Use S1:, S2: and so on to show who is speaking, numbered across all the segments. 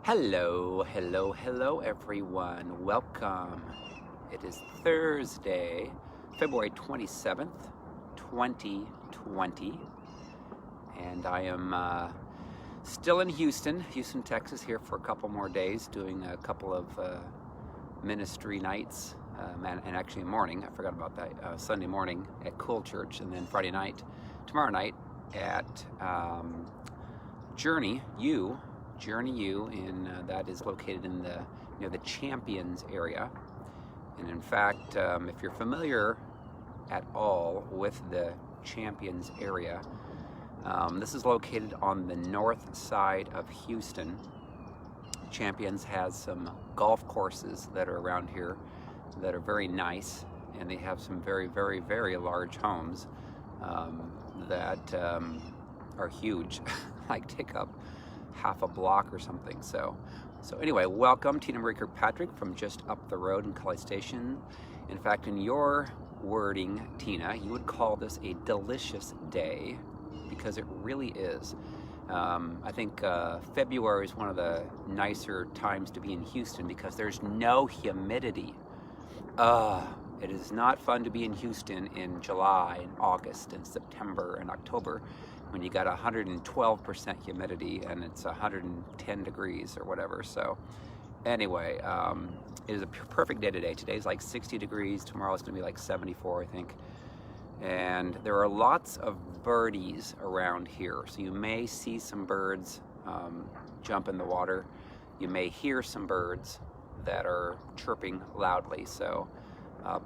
S1: Hello, hello, hello, everyone. Welcome. It is Thursday, February 27th, 2020, and I am still in Houston, Texas, here for a couple more days, doing a couple of ministry nights, and actually a morning. I forgot about that. Sunday morning at Cool Church, and then tomorrow night at Journey U, and that is located in near the Champions area. And in fact, if you're familiar at all with the Champions area, this is located on the north side of Houston. Champions has some golf courses that are around here that are very nice, and they have some very, very, very large homes that are huge, like take up half a block or something. So anyway, welcome Tina Marie Kirkpatrick from just up the road in College Station. In fact, in your wording, Tina, you would call this a delicious day, because it really is. I think February is one of the nicer times to be in Houston because there's no humidity. It is not fun to be in Houston in July and August and September and October when you got 112% humidity and it's 110 degrees or whatever. So anyway, it is a perfect day today. Today's like 60 degrees. Tomorrow it's going to be like 74, I think. And there are lots of birdies around here. So you may see some birds jump in the water. You may hear some birds that are chirping loudly. So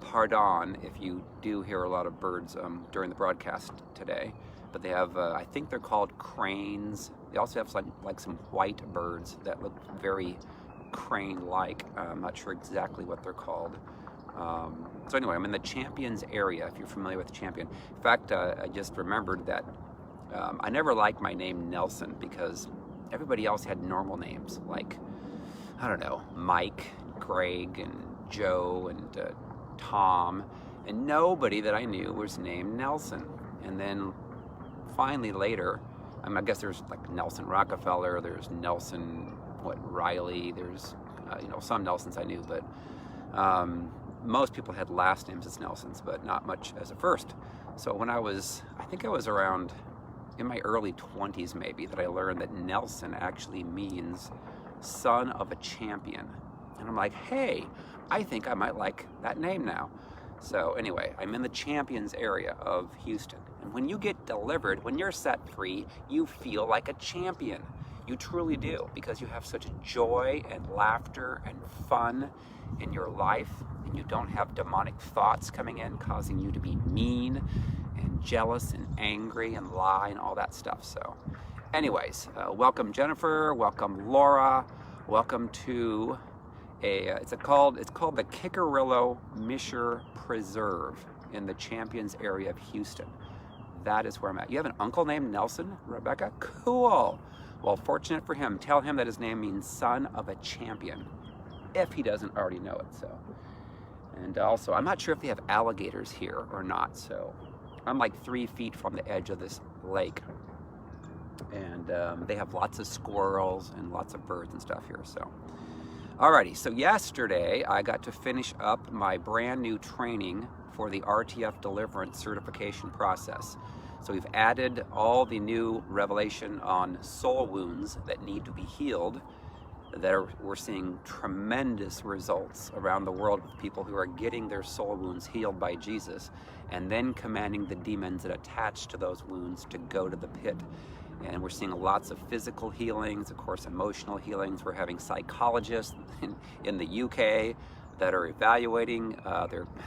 S1: pardon if you do hear a lot of birds during the broadcast today. But they have, I think they're called cranes. They also have like some white birds that look very crane-like. I'm not sure exactly what they're called. So anyway, I'm in the Champions area, if you're familiar with Champion. In fact, I just remembered that I never liked my name Nelson because everybody else had normal names, like, I don't know, Mike, Greg, and Joe, and Tom, and nobody that I knew was named Nelson. And then finally later, I guess there's like Nelson Rockefeller, there's Nelson, Riley, there's, some Nelsons I knew, but most people had last names as Nelsons, but not much as a first. So when I think I was around in my early 20s maybe, that I learned that Nelson actually means son of a champion. And I'm like, hey, I think I might like that name now. So anyway, I'm in the Champions area of Houston. And when you get delivered, when you're set free, you feel like a champion. You truly do, because you have such joy and laughter and fun in your life, and you don't have demonic thoughts coming in causing you to be mean and jealous and angry and lie and all that stuff. So anyways, welcome Jennifer, welcome Laura, welcome to it's called the Kickerillo Misher Preserve in the Champions area of Houston. That is where I'm at. You have an uncle named Nelson, Rebecca? Cool. Well, fortunate for him. Tell him that his name means son of a champion, if he doesn't already know it. So, and also, I'm not sure if they have alligators here or not. So, I'm like 3 feet from the edge of this lake, and they have lots of squirrels and lots of birds and stuff here. So, alrighty. So yesterday, I got to finish up my brand new training for the RTF Deliverance certification process. So we've added all the new revelation on soul wounds that need to be healed. We're seeing tremendous results around the world with people who are getting their soul wounds healed by Jesus, and then commanding the demons that attach to those wounds to go to the pit. And we're seeing lots of physical healings, of course, emotional healings. We're having psychologists in the UK that are evaluating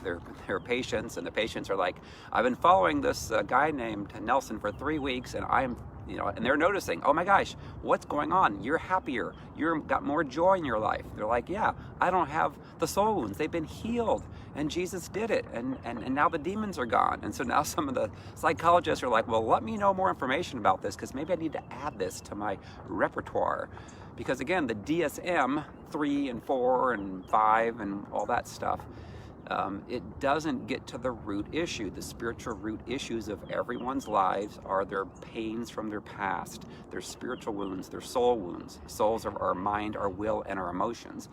S1: their patients, and the patients are like, I've been following this guy named Nelson for 3 weeks, and and they're noticing, oh my gosh, what's going on? You're happier. You've got more joy in your life. They're like, yeah, I don't have the soul wounds. They've been healed, and Jesus did it, and now the demons are gone. And so now some of the psychologists are like, well, let me know more information about this, because maybe I need to add this to my repertoire. Because again, the DSM 3 and 4 and 5 and all that stuff, it doesn't get to the root issue. The spiritual root issues of everyone's lives are their pains from their past, their spiritual wounds, their soul wounds. Souls are our mind, our will, and our emotions.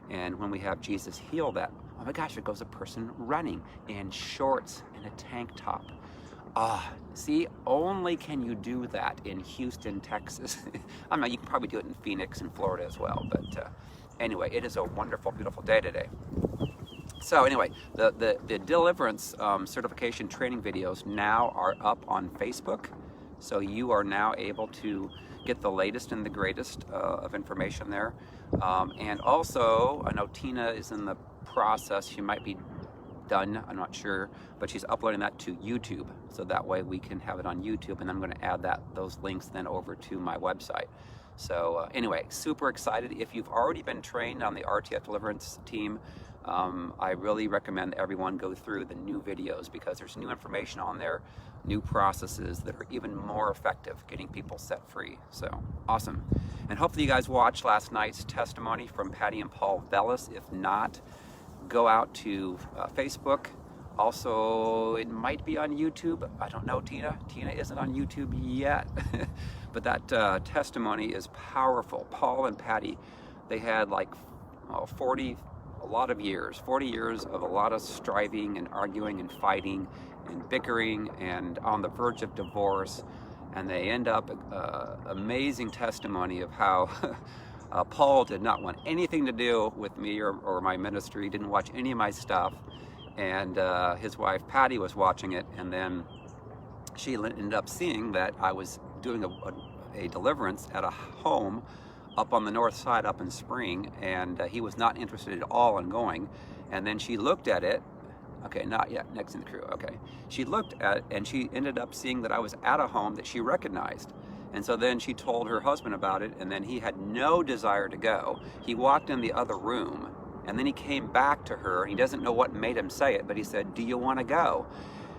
S1: And when we have Jesus heal that, oh my gosh, it goes a person running in shorts and a tank top. See, only can you do that in Houston, Texas. I mean, you can probably do it in Phoenix and Florida as well. But anyway, it is a wonderful, beautiful day today. So anyway, the deliverance certification training videos now are up on Facebook. So you are now able to get the latest and the greatest of information there. And also, I know Tina is in the process. She might be done, I'm not sure, but she's uploading that to YouTube. So that way we can have it on YouTube, and I'm going to add those links then over to my website. So anyway, super excited. If you've already been trained on the RTF Deliverance team, I really recommend everyone go through the new videos, because there's new information on there, new processes that are even more effective getting people set free. So awesome. And hopefully you guys watched last night's testimony from Patty and Paul Vellis. If not, go out to Facebook. Also, it might be on YouTube. I don't know, Tina. Tina isn't on YouTube yet. But that testimony is powerful. Paul and Patty, they had like 40 years of a lot of striving and arguing and fighting and bickering and on the verge of divorce. And they end up amazing testimony of how Paul did not want anything to do with me or my ministry, didn't watch any of my stuff. And his wife Patty was watching it, and then she ended up seeing that I was doing a deliverance at a home up on the north side, up in Spring, and he was not interested at all in going. And then she looked at it. Okay, not yet, next in the crew, okay. She looked at it, and she ended up seeing that I was at a home that she recognized. And so then she told her husband about it, and then he had no desire to go. He walked in the other room, and then he came back to her. He doesn't know what made him say it, but he said, "Do you want to go?"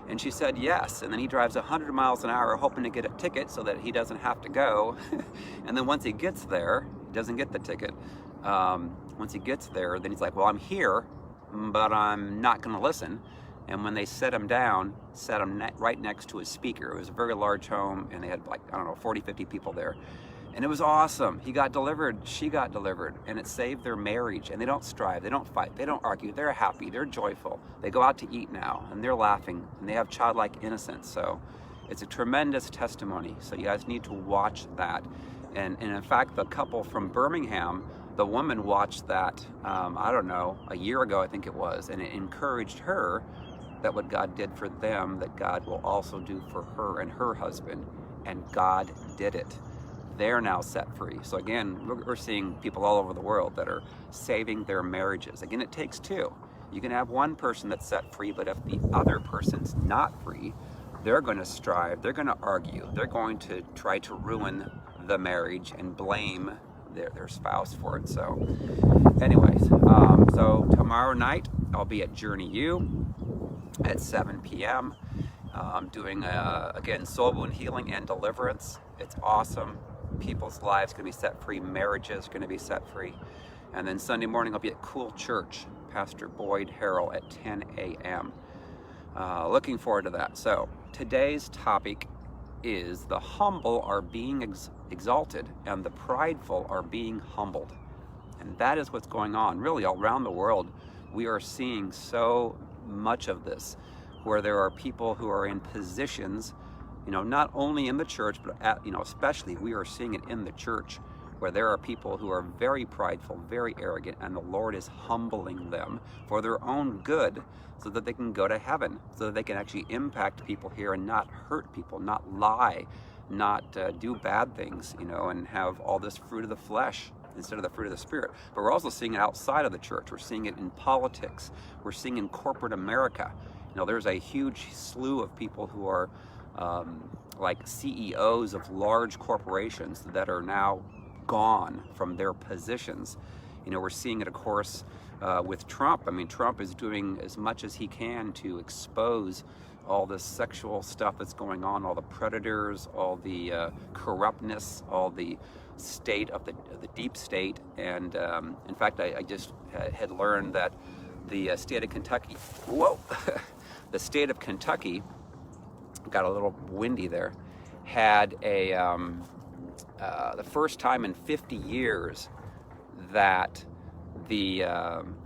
S1: And she said yes. And then he drives 100 miles an hour hoping to get a ticket so that he doesn't have to go. And then once he gets there, he doesn't get the ticket. Once he gets there, then he's like, well, I'm here, but I'm not going to listen. And when they set him down, set him right next to a speaker. It was a very large home, and they had like, I don't know, 40, 50 people there. And it was awesome. He got delivered, she got delivered, and it saved their marriage. And they don't strive, they don't fight, they don't argue, they're happy, they're joyful. They go out to eat now, and they're laughing, and they have childlike innocence. So it's a tremendous testimony. So you guys need to watch that. And in fact, the couple from Birmingham, the woman watched that, I don't know, a year ago, I think it was, and it encouraged her that what God did for them, that God will also do for her and her husband. And God did it. They're now set free. So again, we're seeing people all over the world that are saving their marriages. Again, it takes two. You can have one person that's set free, but if the other person's not free, they're going to strive, they're going to argue, they're going to try to ruin the marriage and blame their spouse for it. So anyways, so tomorrow night I'll be at Journey U at 7 p.m. Doing again, soul wound healing and deliverance. It's awesome. People's lives going to be set free, marriages going to be set free. And then Sunday morning I'll be at Cool Church, Pastor Boyd Harrell at 10 a.m. Looking forward to that. So today's topic is the humble are being exalted and the prideful are being humbled. And that is what's going on really all around the world. We are seeing so much of this, where there are people who are in positions, not only in the church, but especially we are seeing it in the church, where there are people who are very prideful, very arrogant, and the Lord is humbling them for their own good, so that they can go to heaven, so that they can actually impact people here and not hurt people, not lie, not do bad things, and have all this fruit of the flesh instead of the fruit of the Spirit. But we're also seeing it outside of the church. We're seeing it in politics. We're seeing it in corporate America. There's a huge slew of people who are like CEOs of large corporations that are now gone from their positions. We're seeing it, of course, with Trump. I mean, Trump is doing as much as he can to expose all this sexual stuff that's going on, all the predators, all the corruptness, all the state of the deep state. And in fact, I just had learned that the state of Kentucky, whoa, the state of Kentucky, got a little windy there, had the first time in 50 years that the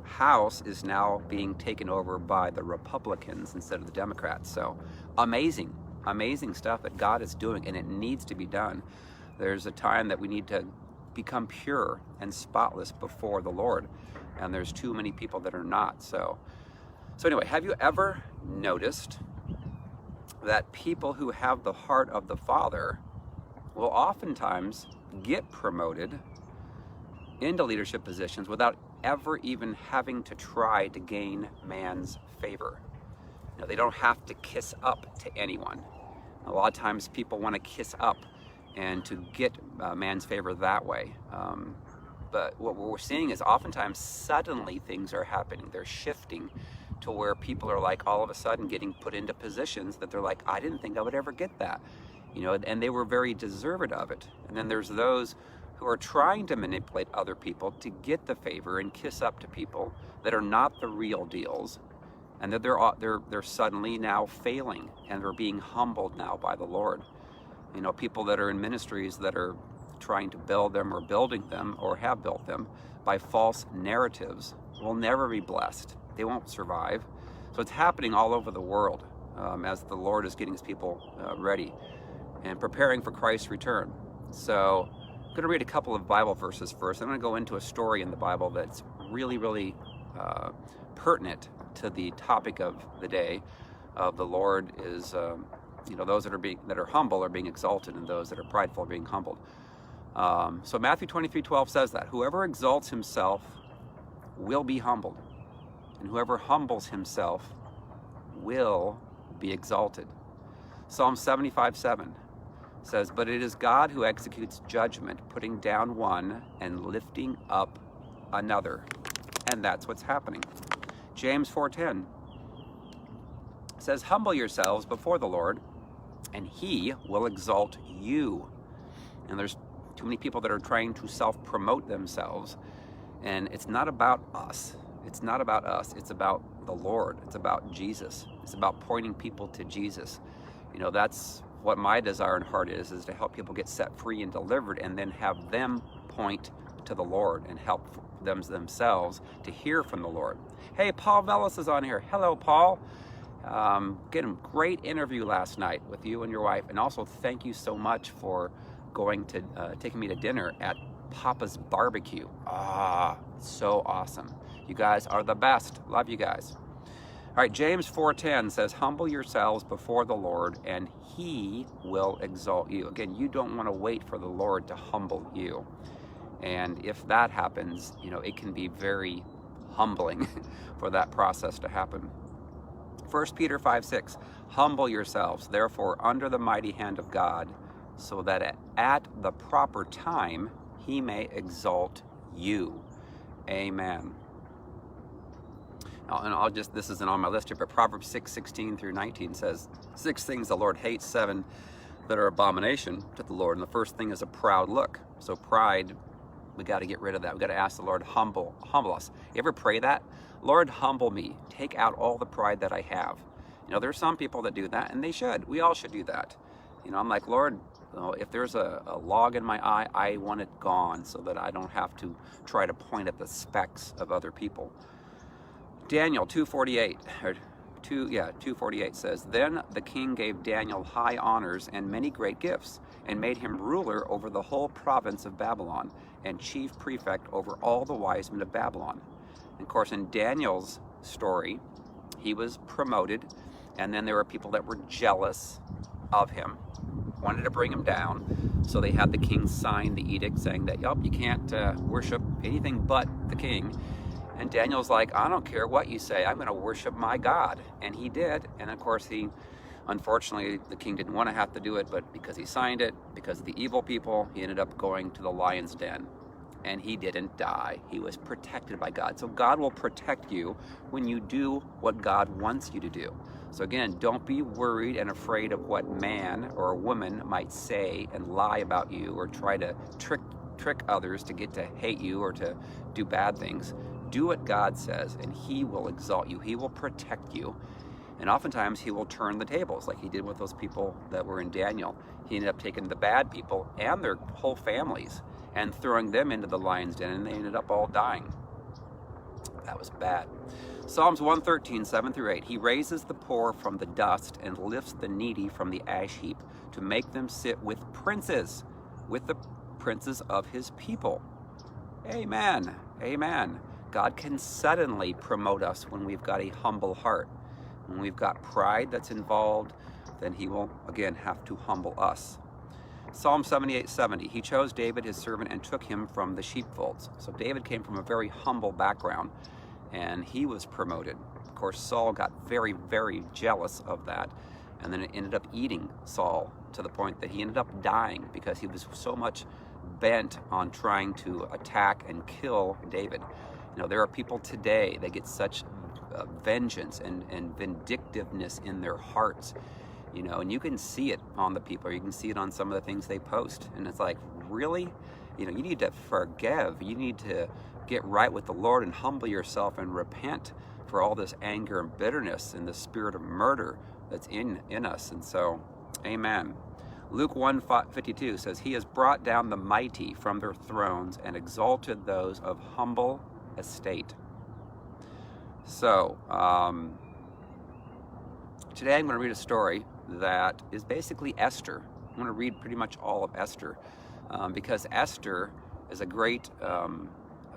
S1: House is now being taken over by the Republicans instead of the Democrats. So amazing stuff that God is doing, and it needs to be done. There's a time that we need to become pure and spotless before the Lord, and there's too many people that are not. So anyway, have you ever noticed that people who have the heart of the Father will oftentimes get promoted into leadership positions without ever even having to try to gain man's favor? They don't have to kiss up to anyone. A lot of times people want to kiss up and to get man's favor that way. But what we're seeing is oftentimes suddenly things are happening. They're shifting to where people are like all of a sudden getting put into positions that they're like, I didn't think I would ever get that. And they were very deserved of it. And then there's those who are trying to manipulate other people to get the favor and kiss up to people that are not the real deals, and that they're suddenly now failing, and they're being humbled now by the Lord. People that are in ministries that are trying to build them or building them or have built them by false narratives will never be blessed. They won't survive. So it's happening all over the world as the Lord is getting his people ready and preparing for Christ's return. So I'm going to read a couple of Bible verses first. I'm going to go into a story in the Bible that's really, really pertinent to the topic of the day. Of the Lord is, those that are humble are being exalted, and those that are prideful are being humbled. So Matthew 23:12 says that whoever exalts himself will be humbled, and whoever humbles himself will be exalted. Psalm 75:7 says, but it is God who executes judgment, putting down one and lifting up another. And that's what's happening. James 4:10 says, humble yourselves before the Lord, and he will exalt you. And there's too many people that are trying to self-promote themselves, and it's not about us. It's not about us. It's about the Lord. It's about Jesus. It's about pointing people to Jesus. That's what my desire and heart is to help people get set free and delivered, and then have them point to the Lord and help them themselves to hear from the Lord. Hey, Paul Vellis is on here. Hello, Paul. Getting a great interview last night with you and your wife, and also thank you so much for taking me to dinner at Papa's Barbecue. So awesome. You guys are the best. Love you guys. All right, James 4:10 says, humble yourselves before the Lord, and he will exalt you. Again, you don't want to wait for the Lord to humble you. And if that happens, it can be very humbling for that process to happen. 1 Peter 5:6, humble yourselves, therefore, under the mighty hand of God, so that at the proper time he may exalt you. Amen. And this isn't on my list here, but Proverbs 6:16 through 19 says, 6 things the Lord hates, 7 that are abomination to the Lord. And the first thing is a proud look. So pride, we got to get rid of that. We got to ask the Lord, humble us. You ever pray that? Lord, humble me. Take out all the pride that I have. There's some people that do that, and they should. We all should do that. I'm like, Lord, if there's a log in my eye, I want it gone so that I don't have to try to point at the specks of other people. Daniel 2:48 says, then the king gave Daniel high honors and many great gifts, and made him ruler over the whole province of Babylon, and chief prefect over all the wise men of Babylon. And of course, in Daniel's story, he was promoted, and then there were people that were jealous of him, wanted to bring him down. So they had the king sign the edict saying that, you can't worship anything but the king. And Daniel's like, I don't care what you say, I'm going to worship my God. And he did. And of course, unfortunately, the king didn't want to have to do it, but because he signed it, because of the evil people, he ended up going to the lion's den. And he didn't die. He was protected by God. So God will protect you when you do what God wants you to do. So again, don't be worried and afraid of what man or a woman might say and lie about you, or try to trick others to get to hate you or to do bad things. Do what God says, and he will exalt you. He will protect you. And oftentimes he will turn the tables, like he did with those people that were in Daniel. He ended up taking the bad people and their whole families and throwing them into the lion's den, and they ended up all dying. That was bad. Psalms 113, 7 through 8. He raises the poor from the dust and lifts the needy from the ash heap to make them sit with princes, with the princes of his people. Amen. Amen. God can suddenly promote us when we've got a humble heart. When we've got pride that's involved, then he will again have to humble us. Psalm 78:70. He chose David his servant and took him from the sheepfolds. So David came from a very humble background, and he was promoted. Of course, Saul got very, very jealous of that, and then it ended up eating Saul to the point that he ended up dying because he was so much bent on trying to attack and kill David. You know, there are people today that get such vengeance and vindictiveness in their hearts, you know, and you can see it on the people, or you can see it on some of the things they post, and it's like, really? You know, you need to forgive. You need to get right with the Lord and humble yourself and repent for all this anger and bitterness and the spirit of murder that's in us. And so, amen. Luke 1:52 says, he has brought down the mighty from their thrones and exalted those of humble estate. So, today I'm going to read a story that is basically Esther. I'm going to read pretty much all of Esther because Esther is a great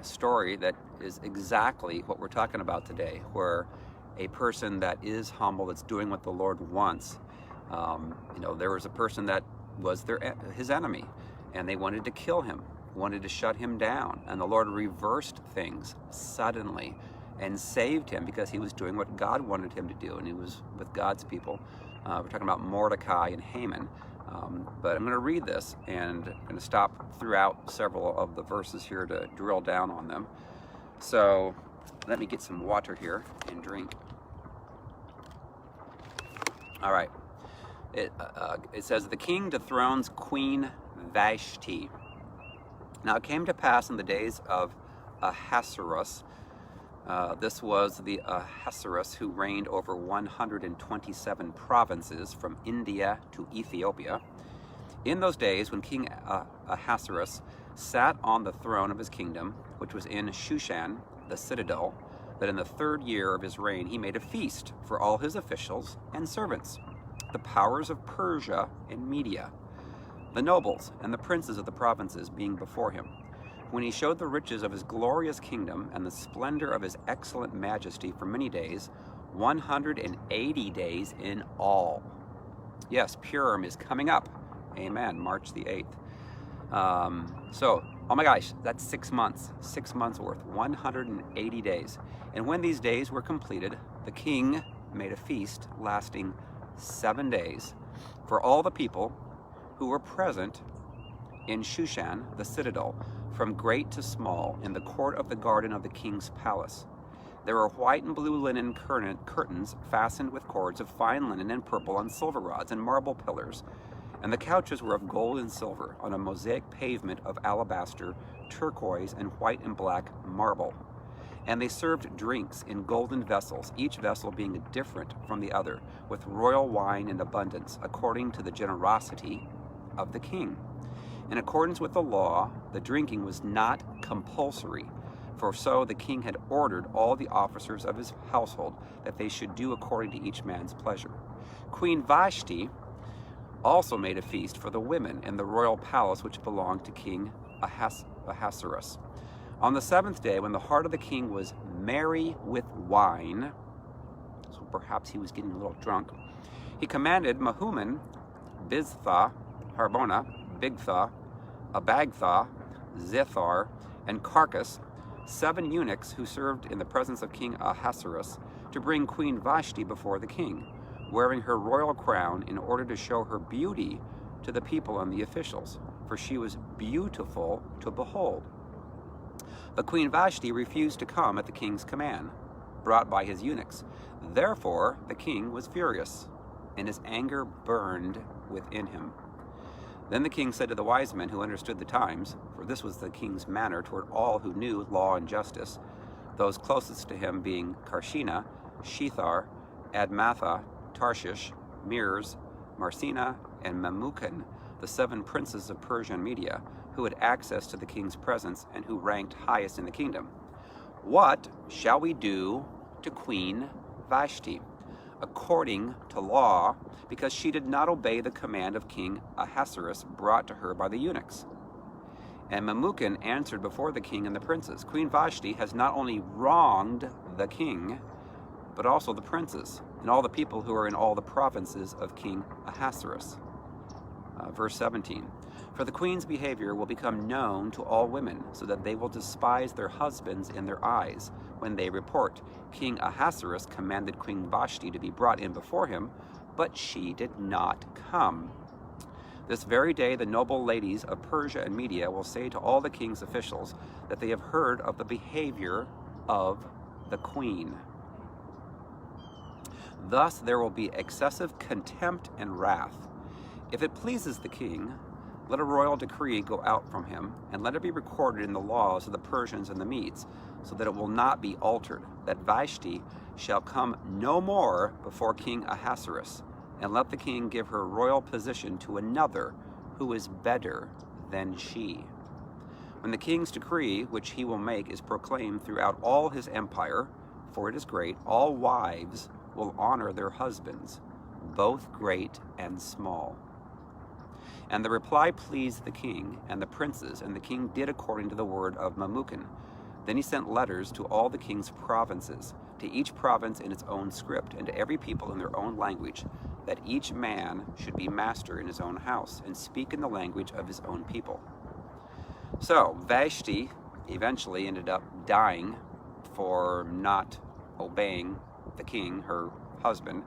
S1: story that is exactly what we're talking about today, where a person that is humble, that's doing what the Lord wants. You know, there was a person that was his enemy, and they wanted to kill him, wanted to shut him down, and the Lord reversed things suddenly and saved him because he was doing what God wanted him to do, and he was with God's people. We're talking about Mordecai and Haman. But I'm going to read this, and I'm going to stop throughout several of the verses here to drill down on them. So let me get some water here and drink. All right. It says, the king dethrones Queen Vashti. Now it came to pass in the days of Ahasuerus. This was the Ahasuerus who reigned over 127 provinces from India to Ethiopia. In those days, when King Ahasuerus sat on the throne of his kingdom, which was in Shushan, the citadel, that in the 3rd year of his reign he made a feast for all his officials and servants, the powers of Persia and Media, the nobles and the princes of the provinces being before him, when he showed the riches of his glorious kingdom and the splendor of his excellent majesty for many days, 180 days in all. Yes, Purim is coming up. Amen. March the 8th. So, oh my gosh, that's 6 months. 6 months worth. 180 days. And when these days were completed, the king made a feast lasting 7 days for all the people who were present in Shushan, the citadel, from great to small, in the court of the garden of the king's palace. There were white and blue linen curtains fastened with cords of fine linen and purple on silver rods and marble pillars, and the couches were of gold and silver on a mosaic pavement of alabaster, turquoise, and white and black marble. And they served drinks in golden vessels, each vessel being different from the other, with royal wine in abundance, according to the generosity of the king. In accordance with the law, the drinking was not compulsory, for so the king had ordered all the officers of his household that they should do according to each man's pleasure. Queen Vashti also made a feast for the women in the royal palace which belonged to King Ahasuerus. On the 7th day, when the heart of the king was merry with wine, so perhaps he was getting a little drunk, he commanded Mehuman, Biztha, Harbona, Bigtha, Abagtha, Zethar, and Carcass, 7 eunuchs who served in the presence of King Ahasuerus, to bring Queen Vashti before the king, wearing her royal crown in order to show her beauty to the people and the officials, for she was beautiful to behold. But Queen Vashti refused to come at the king's command, brought by his eunuchs. Therefore the king was furious, and his anger burned within him. Then the king said to the wise men who understood the times, for this was the king's manner toward all who knew law and justice, those closest to him being Karshina, Shethar, Admatha, Tarshish, Meres, Marsina, and Memucan, the 7 princes of Persia and Media, who had access to the king's presence and who ranked highest in the kingdom. What shall we do to Queen Vashti, according to law, because she did not obey the command of King Ahasuerus brought to her by the eunuchs? And Memucan answered before the king and the princes, Queen Vashti has not only wronged the king, but also the princes, and all the people who are in all the provinces of King Ahasuerus. Verse 17, for the queen's behavior will become known to all women, so that they will despise their husbands in their eyes, when they report, King Ahasuerus commanded Queen Vashti to be brought in before him, but she did not come. This very day the noble ladies of Persia and Media will say to all the king's officials that they have heard of the behavior of the queen. Thus there will be excessive contempt and wrath. If it pleases the king, let a royal decree go out from him, and let it be recorded in the laws of the Persians and the Medes, so that it will not be altered, that Vashti shall come no more before King Ahasuerus, and let the king give her royal position to another who is better than she. When the king's decree, which he will make, is proclaimed throughout all his empire, for it is great, all wives will honor their husbands, both great and small. And the reply pleased the king and the princes, and the king did according to the word of Memucan. Then he sent letters to all the king's provinces, to each province in its own script, and to every people in their own language, that each man should be master in his own house, and speak in the language of his own people. So Vashti eventually ended up dying for not obeying the king, her husband.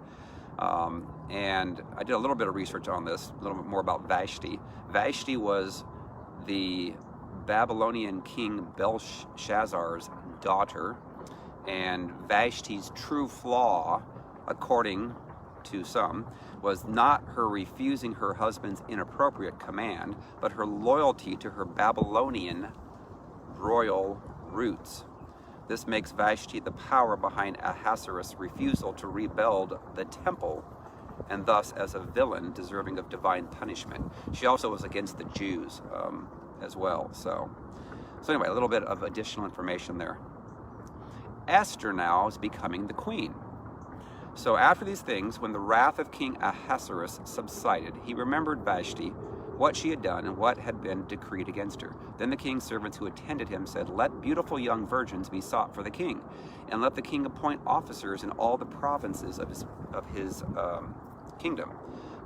S1: And I did a little bit of research on this, a little bit more about Vashti. Vashti was the Babylonian king Belshazzar's daughter, and Vashti's true flaw, according to some, was not her refusing her husband's inappropriate command, but her loyalty to her Babylonian royal roots. This makes Vashti the power behind Ahasuerus' refusal to rebuild the temple, and thus as a villain deserving of divine punishment. She also was against the Jews as well. So anyway, a little bit of additional information there. Esther now is becoming the queen. So after these things, when the wrath of King Ahasuerus subsided, he remembered Vashti, what she had done and what had been decreed against her. Then the king's servants who attended him said, let beautiful young virgins be sought for the king, and let the king appoint officers in all the provinces of his kingdom,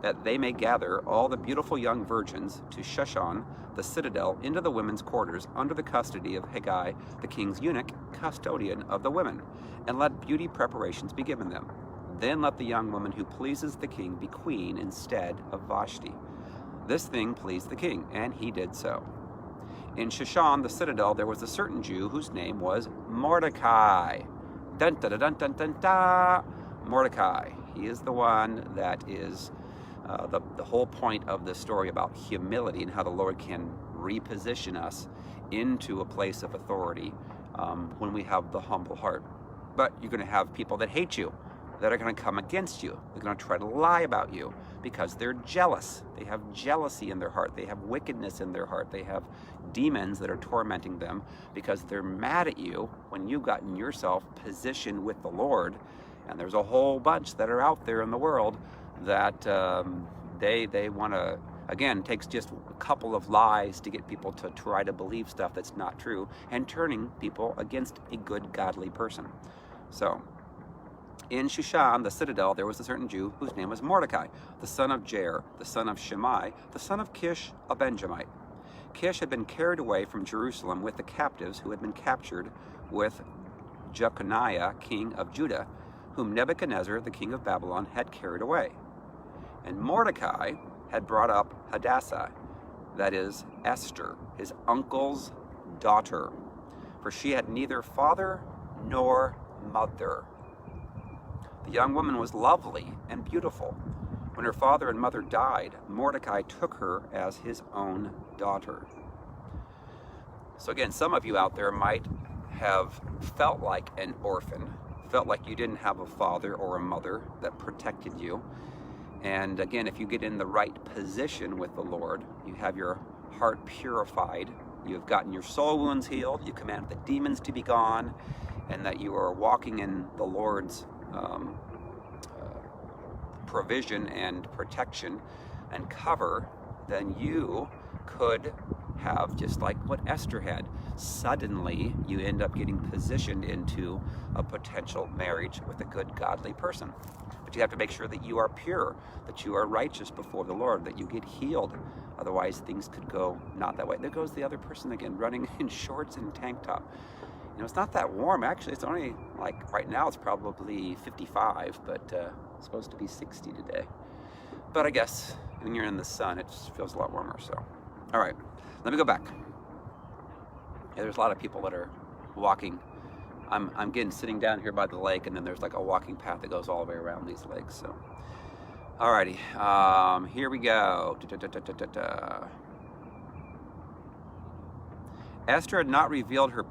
S1: that they may gather all the beautiful young virgins to Shushon, the citadel, into the women's quarters, under the custody of Haggai, the king's eunuch, custodian of the women, and let beauty preparations be given them. Then let the young woman who pleases the king be queen instead of Vashti. This thing pleased the king, and he did so. In Shushan, the citadel, there was a certain Jew whose name was Mordecai. Dun dun dun dun dun dun. Mordecai. He is the one that is the whole point of the story about humility and how the Lord can reposition us into a place of authority when we have the humble heart. But you're going to have people that hate you, that are going to come against you. They're going to try to lie about you because they're jealous. They have jealousy in their heart. They have wickedness in their heart. They have demons that are tormenting them because they're mad at you when you've gotten yourself positioned with the Lord. And there's a whole bunch that are out there in the world that they want to, again, it takes just a couple of lies to get people to try to believe stuff that's not true and turning people against a good, godly person. So, in Shushan, the citadel, there was a certain Jew whose name was Mordecai, the son of Jair, the son of Shimei, the son of Kish, a Benjamite. Kish had been carried away from Jerusalem with the captives who had been captured with Jeconiah, king of Judah, whom Nebuchadnezzar, the king of Babylon, had carried away. And Mordecai had brought up Hadassah, that is, Esther, his uncle's daughter, for she had neither father nor mother. The young woman was lovely and beautiful. When her father and mother died, Mordecai took her as his own daughter. So again, some of you out there might have felt like an orphan, felt like you didn't have a father or a mother that protected you. And again, if you get in the right position with the Lord, you have your heart purified, you have gotten your soul wounds healed, you command the demons to be gone, and that you are walking in the Lord's provision and protection and cover, then you could have, just like what Esther had, suddenly you end up getting positioned into a potential marriage with a good godly person. But you have to make sure that you are pure, that you are righteous before the Lord, that you get healed. Otherwise things could go not that way. There goes the other person again, running in shorts and tank top. You know, it's not that warm actually. It's only like right now it's probably 55, but it's supposed to be 60 today. But I guess when you're in the sun it just feels a lot warmer. So all right, let me go back. Yeah, there's a lot of people that are walking. I'm getting sitting down here by the lake, and then there's like a walking path that goes all the way around these lakes. So alrighty, here we go. Esther had not revealed her,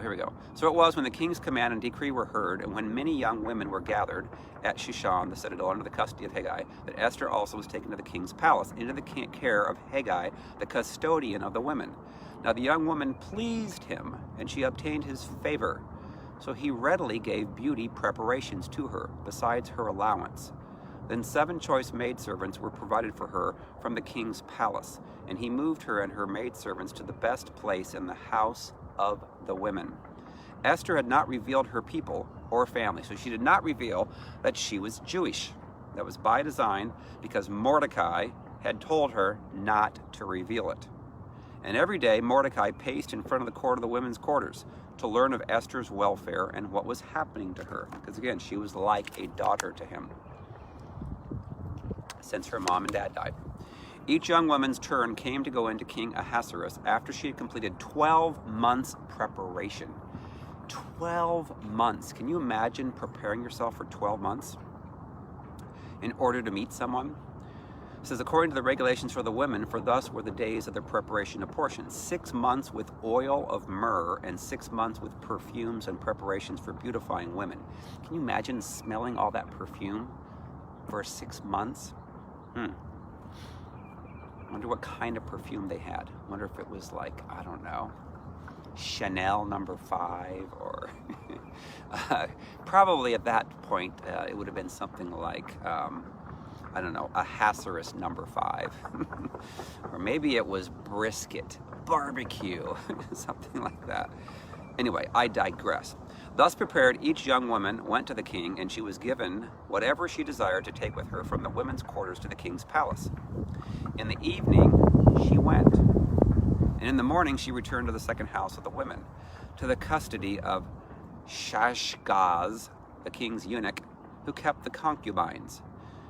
S1: here we go. So it was when the king's command and decree were heard, and when many young women were gathered at Schuman, the citadel, under the custody of Haggai, that Esther also was taken to the king's palace, into the care of Haggai, the custodian of the women. Now the young woman pleased him, and she obtained his favor. So he readily gave beauty preparations to her, besides her allowance. Then 7 choice maidservants were provided for her from the king's palace, and he moved her and her maidservants to the best place in the house of the women. Esther had not revealed her people or family, so she did not reveal that she was Jewish. That was by design, because Mordecai had told her not to reveal it. And every day Mordecai paced in front of the court of the women's quarters to learn of Esther's welfare and what was happening to her, because again, she was like a daughter to him since her mom and dad died. Each young woman's turn came to go into King Ahasuerus after she had completed 12 months preparation. 12 months. Can you imagine preparing yourself for 12 months in order to meet someone? It says, according to the regulations for the women, for thus were the days of their preparation apportioned. 6 months with oil of myrrh and 6 months with perfumes and preparations for beautifying women. Can you imagine smelling all that perfume for 6 months? I wonder what kind of perfume they had. I wonder if it was like, I don't know, Chanel No. 5 or probably at that point it would have been something like, I don't know, Ahasuerus No. 5. Or maybe it was brisket, barbecue, something like that. Anyway, I digress. Thus prepared, each young woman went to the king, and she was given whatever she desired to take with her from the women's quarters to the king's palace. In the evening, she went, and in the morning she returned to the second house of the women, to the custody of Shashgaz, the king's eunuch, who kept the concubines.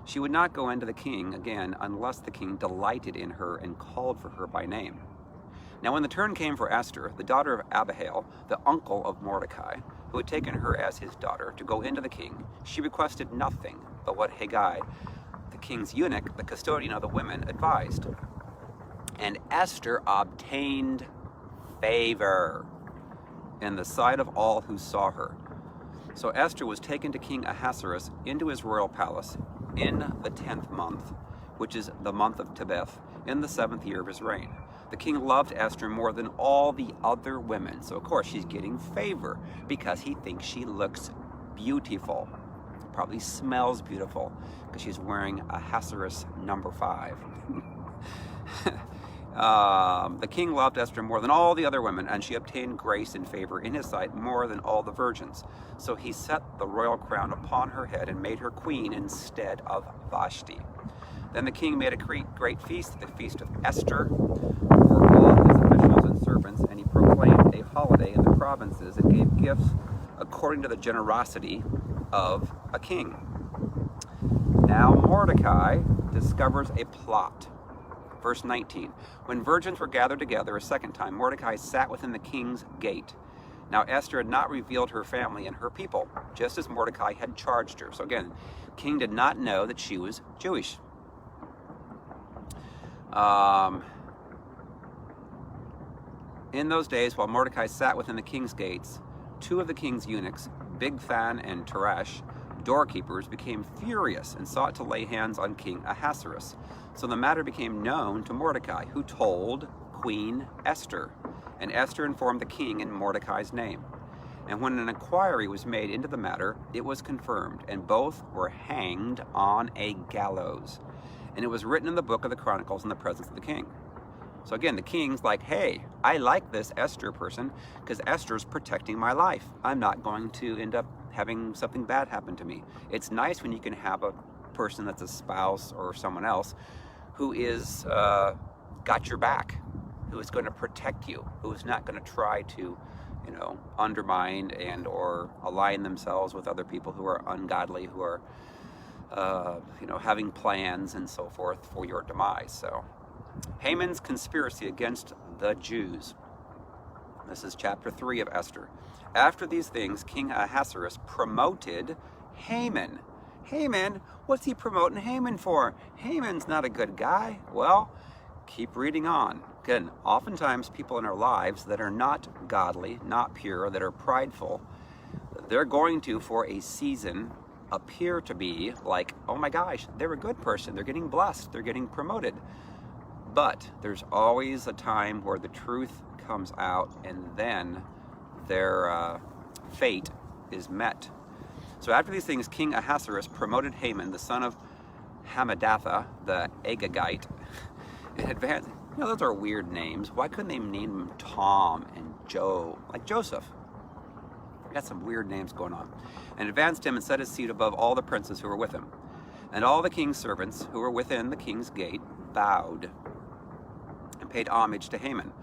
S1: She would not go into the king again unless the king delighted in her and called for her by name. Now when the turn came for Esther, the daughter of Abihail, the uncle of Mordecai, who had taken her as his daughter, to go into the king, she requested nothing but what Haggai, the king's eunuch, the custodian of the women, advised. And Esther obtained favor in the sight of all who saw her. So Esther was taken to King Ahasuerus into his royal palace in the 10th month, which is the month of Tebeth, in the 7th year of his reign. The king loved Esther more than all the other women. So of course she's getting favor because he thinks she looks beautiful. Probably smells beautiful because she's wearing Ahasuerus No. 5. The king loved Esther more than all the other women, and she obtained grace and favor in his sight more than all the virgins. So he set the royal crown upon her head and made her queen instead of Vashti. Then the king made a great feast, the feast of Esther, for all his officials and servants, and he proclaimed a holiday in the provinces and gave gifts according to the generosity of a king. Now Mordecai discovers a plot. Verse 19, when virgins were gathered together a second time, Mordecai sat within the king's gate. Now Esther had not revealed her family and her people, just as Mordecai had charged her. So again, king did not know that she was Jewish. In those days, while Mordecai sat within the king's gates, two of the king's eunuchs, Bigthan and Teresh, doorkeepers, became furious and sought to lay hands on King Ahasuerus. So the matter became known to Mordecai, who told Queen Esther, and Esther informed the king in Mordecai's name. And when an inquiry was made into the matter, it was confirmed, and both were hanged on a gallows. And it was written in the book of the Chronicles in the presence of the king. So again, the king's like, hey, I like this Esther person because Esther's protecting my life. I'm not going to end up having something bad happen to me. It's nice when you can have a person that's a spouse or someone else who is got your back, who is going to protect you, who is not going to try to, undermine and or align themselves with other people who are ungodly, who are, having plans and so forth for your demise. So Haman's conspiracy against the Jews. This is chapter 3 of Esther. After these things, King Ahasuerus promoted Haman. Haman? What's he promoting Haman for? Haman's not a good guy. Well, keep reading on. Again, oftentimes people in our lives that are not godly, not pure, that are prideful, they're going to, for a season, appear to be like, oh my gosh, they're a good person. They're getting blessed. They're getting promoted. But there's always a time where the truth comes out and then their fate is met. So after these things, King Ahasuerus promoted Haman, the son of Hammedatha, the Agagite, in advance. Those are weird names. Why couldn't they name him Tom and Joe, like Joseph? Got some weird names going on. And advanced him and set his seat above all the princes who were with him. And all the king's servants who were within the king's gate bowed and paid homage to Haman.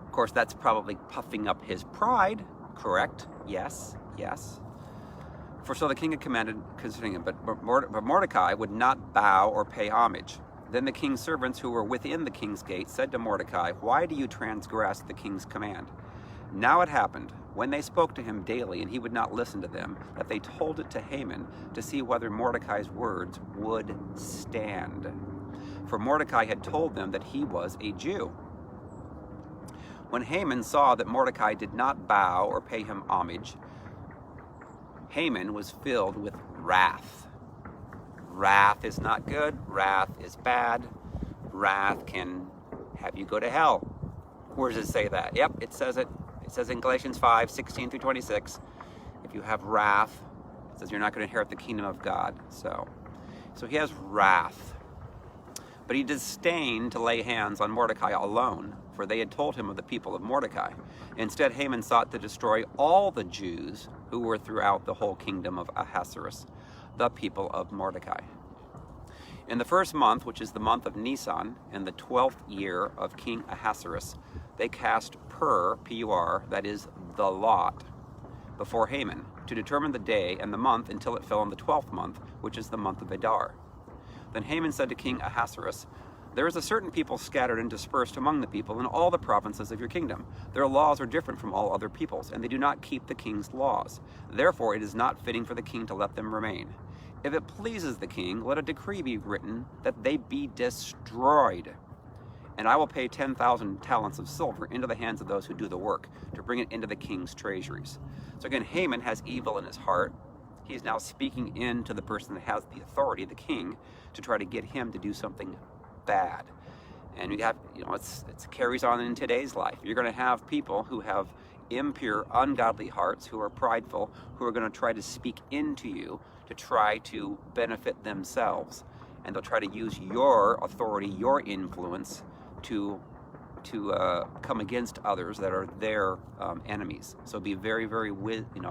S1: Of course, that's probably puffing up his pride, correct? Yes, yes. For so the king had commanded concerning him, but Mordecai would not bow or pay homage. Then the king's servants who were within the king's gate said to Mordecai, why do you transgress the king's command? Now it happened, when they spoke to him daily and he would not listen to them, that they told it to Haman to see whether Mordecai's words would stand. For Mordecai had told them that he was a Jew. When Haman saw that Mordecai did not bow or pay him homage, Haman was filled with wrath. Wrath is not good. Wrath is bad. Wrath can have you go to hell. Where does it say that? Yep, it says it. It says in Galatians 5, 16 through 26, if you have wrath, it says you're not going to inherit the kingdom of God. So he has wrath. But he disdained to lay hands on Mordecai alone, for they had told him of the people of Mordecai. Instead, Haman sought to destroy all the Jews who were throughout the whole kingdom of Ahasuerus, the people of Mordecai. In the first month, which is the month of Nisan, in the 12th year of King Ahasuerus, they cast P-U-R, that is the lot, before Haman, to determine the day and the month until it fell in the 12th month, which is the month of Adar. Then Haman said to King Ahasuerus, there is a certain people scattered and dispersed among the people in all the provinces of your kingdom. Their laws are different from all other peoples, and they do not keep the king's laws. Therefore it is not fitting for the king to let them remain. If it pleases the king, let a decree be written that they be destroyed. And I will pay 10,000 talents of silver into the hands of those who do the work, to bring it into the king's treasuries. So again, Haman has evil in his heart. He's now speaking into the person that has the authority, the king, to try to get him to do something bad. And you have, it carries on in today's life. You're going to have people who have impure, ungodly hearts, who are prideful, who are going to try to speak into you to try to benefit themselves. And they'll try to use your authority, your influence to come against others that are their enemies. So be very, very,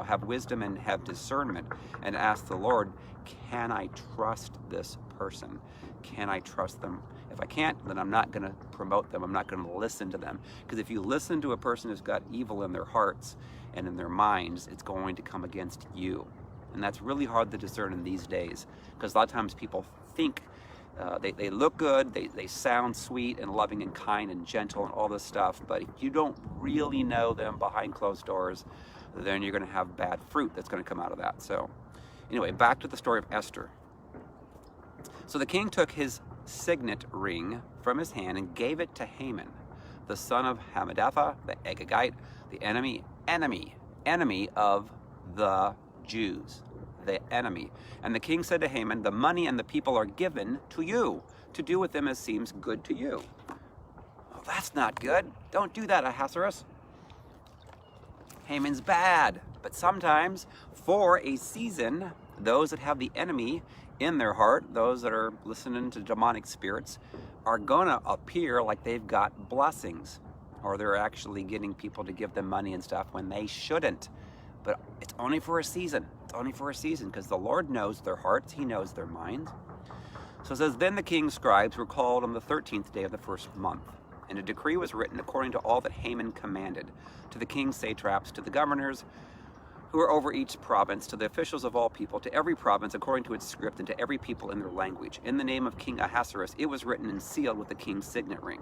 S1: have wisdom and have discernment and ask the Lord, can I trust this person? Can I trust them? If I can't, then I'm not going to promote them. I'm not going to listen to them. Because if you listen to a person who's got evil in their hearts and in their minds, it's going to come against you. And that's really hard to discern in these days. Because a lot of times people think they look good, they sound sweet and loving and kind and gentle and all this stuff. But if you don't really know them behind closed doors, then you're going to have bad fruit that's going to come out of that. So anyway, back to the story of Esther. So the king took his signet ring from his hand and gave it to Haman. the son of Hammedatha, the Agagite, the enemy of the Jews, the enemy. And the king said to Haman, the money and the people are given to you, to do with them as seems good to you. Well, that's not good. Don't do that, Ahasuerus. Haman's bad, but sometimes for a season, those that have the enemy in their heart, those that are listening to demonic spirits, are gonna appear like they've got blessings, or they're actually getting people to give them money and stuff when they shouldn't. But it's only for a season. It's only for a season, because the Lord knows their hearts. He knows their minds. So it says, then the king's scribes were called on the 13th day of the first month, and a decree was written according to all that Haman commanded, to the king's satraps, to the governors who are over each province, to the officials of all people, to every province according to its script, and to every people in their language. In the name of King Ahasuerus, it was written and sealed with the king's signet ring.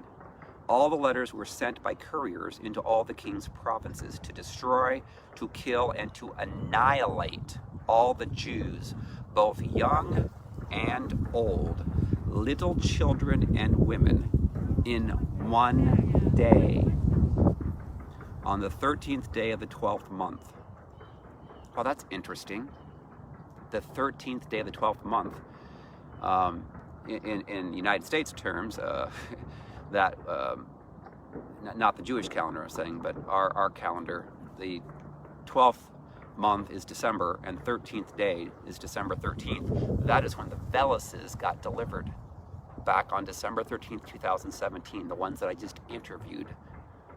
S1: All the letters were sent by couriers into all the king's provinces to destroy, to kill, and to annihilate all the Jews, both young and old, little children and women, in one day, on the 13th day of the 12th month. Well, that's interesting. The 13th day of the 12th month, in United States terms, that, not the Jewish calendar I'm saying, but our calendar, the 12th month is December, and 13th day is December 13th. That is when the Veluses got delivered, back on December 13th, 2017, the ones that I just interviewed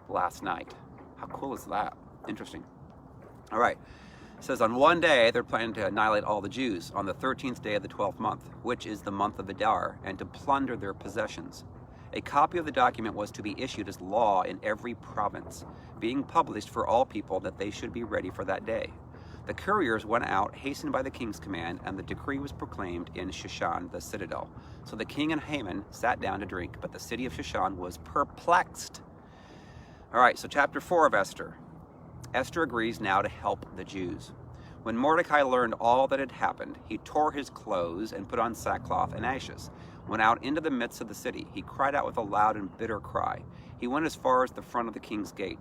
S1: last night. How cool is that? Interesting. All right. It says, on one day, they're planning to annihilate all the Jews on the 13th day of the 12th month, which is the month of Adar, and to plunder their possessions. A copy of the document was to be issued as law in every province, being published for all people that they should be ready for that day. The couriers went out, hastened by the king's command, and the decree was proclaimed in Shushan, the citadel. So the king and Haman sat down to drink, but the city of Shushan was perplexed. All right, so chapter 4 of Esther. Esther agrees now to help the Jews. When Mordecai learned all that had happened, he tore his clothes and put on sackcloth and ashes, went out into the midst of the city. He cried out with a loud and bitter cry. He went as far as the front of the king's gate,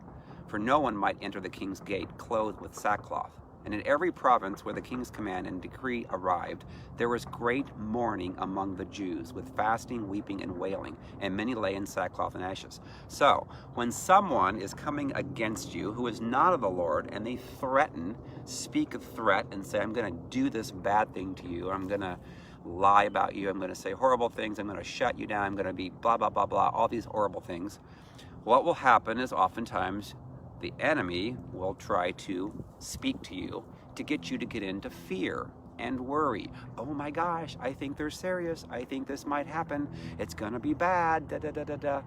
S1: for no one might enter the king's gate clothed with sackcloth. And in every province where the king's command and decree arrived, there was great mourning among the Jews, with fasting, weeping, and wailing, and many lay in sackcloth and ashes. So, when someone is coming against you who is not of the Lord, and they threaten, speak a threat, and say, I'm going to do this bad thing to you, I'm going to lie about you, I'm going to say horrible things, I'm going to shut you down, I'm going to be blah, blah, blah, blah, all these horrible things, what will happen is oftentimes the enemy will try to speak to you to get you to get into fear and worry. Oh my gosh, I think they're serious. I think this might happen. It's gonna be bad, da da da da da.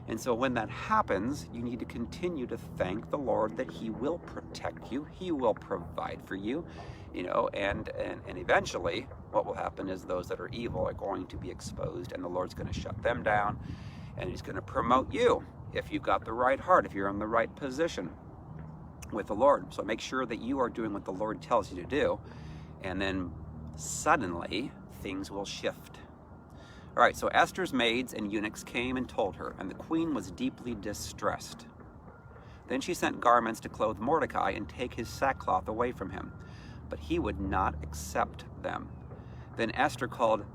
S1: And so when that happens, you need to continue to thank the Lord that He will protect you. He will provide for you, and eventually what will happen is those that are evil are going to be exposed, and the Lord's gonna shut them down, and He's gonna promote you. If you've got the right heart, if you're in the right position with the Lord. So make sure that you are doing what the Lord tells you to do, and then suddenly things will shift. All right, so Esther's maids and eunuchs came and told her, and the queen was deeply distressed. Then she sent garments to clothe Mordecai and take his sackcloth away from him, but he would not accept them. Then Esther called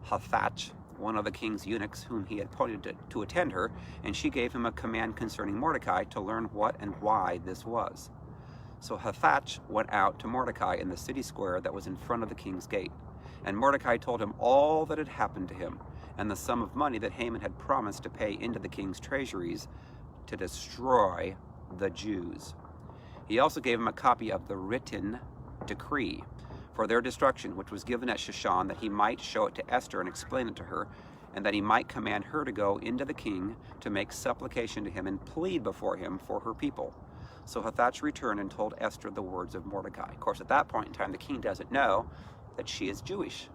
S1: Hathach, one of the king's eunuchs whom he had appointed to attend her, and she gave him a command concerning Mordecai to learn what and why this was. So Hathach went out to Mordecai in the city square that was in front of the king's gate. And Mordecai told him all that had happened to him, and the sum of money that Haman had promised to pay into the king's treasuries to destroy the Jews. He also gave him a copy of the written decree for their destruction, which was given at Shushan, that he might show it to Esther and explain it to her, and that he might command her to go into the king to make supplication to him and plead before him for her people. So Hathach returned and told Esther the words of Mordecai. Of course, at that point in time, the king doesn't know that she is Jewish.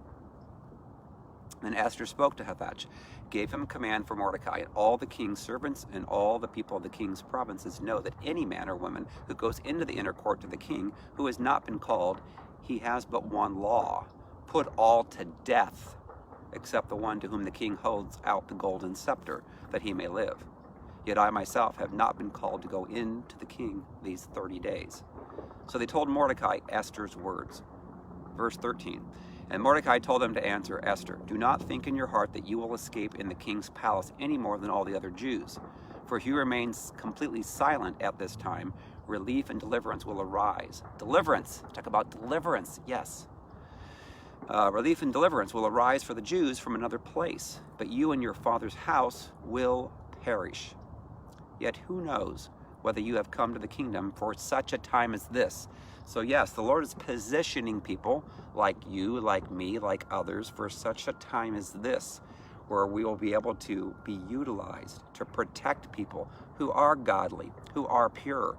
S1: Then Esther spoke to Hathach, gave him command for Mordecai, and all the king's servants and all the people of the king's provinces know that any man or woman who goes into the inner court to the king who has not been called, he has but one law: put all to death, except the one to whom the king holds out the golden scepter, that he may live. Yet I myself have not been called to go in to the king these 30 days. So they told Mordecai Esther's words. Verse 13. And Mordecai told them to answer Esther, do not think in your heart that you will escape in the king's palace any more than all the other Jews. For if you remain completely silent at this time, relief and deliverance will arise. Deliverance. Talk about deliverance. Yes. Relief and deliverance will arise for the Jews from another place, but you and your father's house will perish. Yet who knows whether you have come to the kingdom for such a time as this? So yes, the Lord is positioning people like you, like me, like others for such a time as this, where we will be able to be utilized to protect people who are godly, who are pure.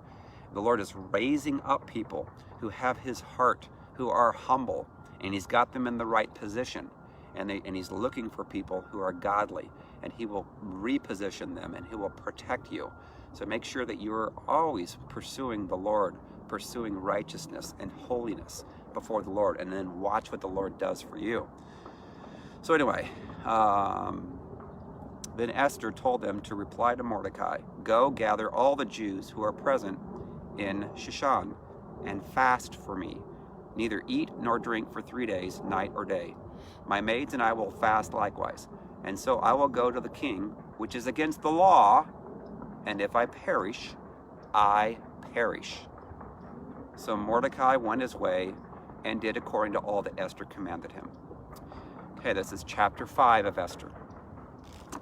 S1: The Lord is raising up people who have his heart, who are humble, and he's got them in the right position. And he's looking for people who are godly, and he will reposition them, and he will protect you. So make sure that you're always pursuing the Lord, pursuing righteousness and holiness before the Lord, and then watch what the Lord does for you. So anyway, then Esther told them to reply to Mordecai, go gather all the Jews who are present in Shushan and fast for me. Neither eat nor drink for 3 days, night or day. My maids and I will fast likewise. And so I will go to the king, which is against the law, and if I perish, I perish. So Mordecai went his way and did according to all that Esther commanded him. Okay, this is chapter 5 of Esther.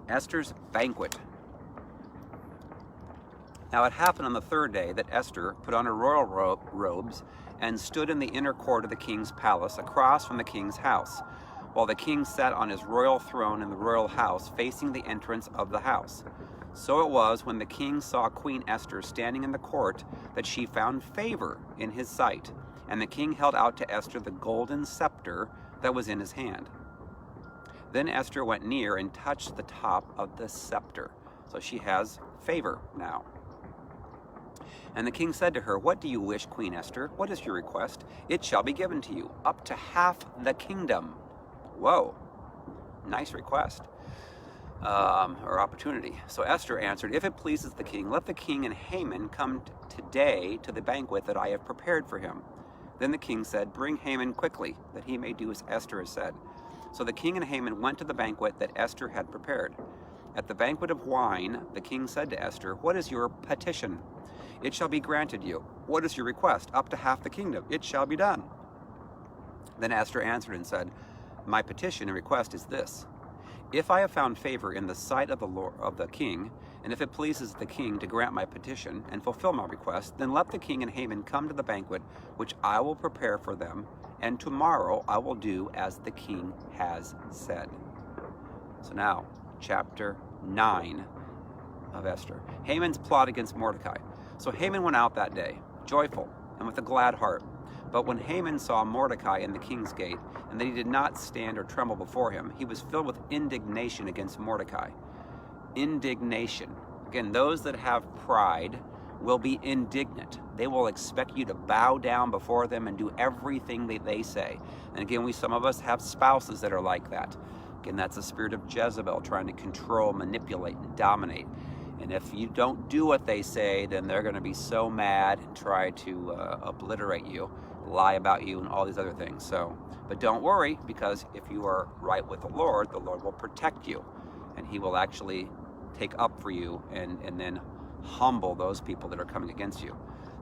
S1: Esther's banquet. Now it happened on the 3rd day that Esther put on her royal robes and stood in the inner court of the king's palace across from the king's house, while the king sat on his royal throne in the royal house facing the entrance of the house. So it was when the king saw Queen Esther standing in the court that she found favor in his sight, and the king held out to Esther the golden scepter that was in his hand. Then Esther went near and touched the top of the scepter. So she has favor now. And the king said to her, what do you wish, Queen Esther? What is your request? It shall be given to you, up to half the kingdom. Whoa, nice request. Or opportunity. So Esther answered, if it pleases the king, let the king and Haman come today to the banquet that I have prepared for him. Then the king said, bring Haman quickly, that he may do as Esther has said. So the king and Haman went to the banquet that Esther had prepared. At the banquet of wine, the king said to Esther, what is your petition? It shall be granted you. What is your request? Up to half the kingdom. It shall be done. Then Esther answered and said, my petition and request is this. If I have found favor in the sight of the Lord, of the king, and if it pleases the king to grant my petition and fulfill my request, then let the king and Haman come to the banquet which I will prepare for them, and tomorrow I will do as the king has said. So now, chapter 9 of Esther. Haman's plot against Mordecai. So Haman went out that day, joyful and with a glad heart. But when Haman saw Mordecai in the king's gate, and that he did not stand or tremble before him, he was filled with indignation against Mordecai. Indignation. Again, those that have pride will be indignant. They will expect you to bow down before them and do everything that they say. And again, some of us have spouses that are like that. Again, that's the spirit of Jezebel trying to control, manipulate, and dominate. And if you don't do what they say, then they're going to be so mad and try to obliterate you, lie about you, and all these other things. So, but don't worry, because if you are right with the Lord will protect you, and he will actually take up for you and then humble those people that are coming against you.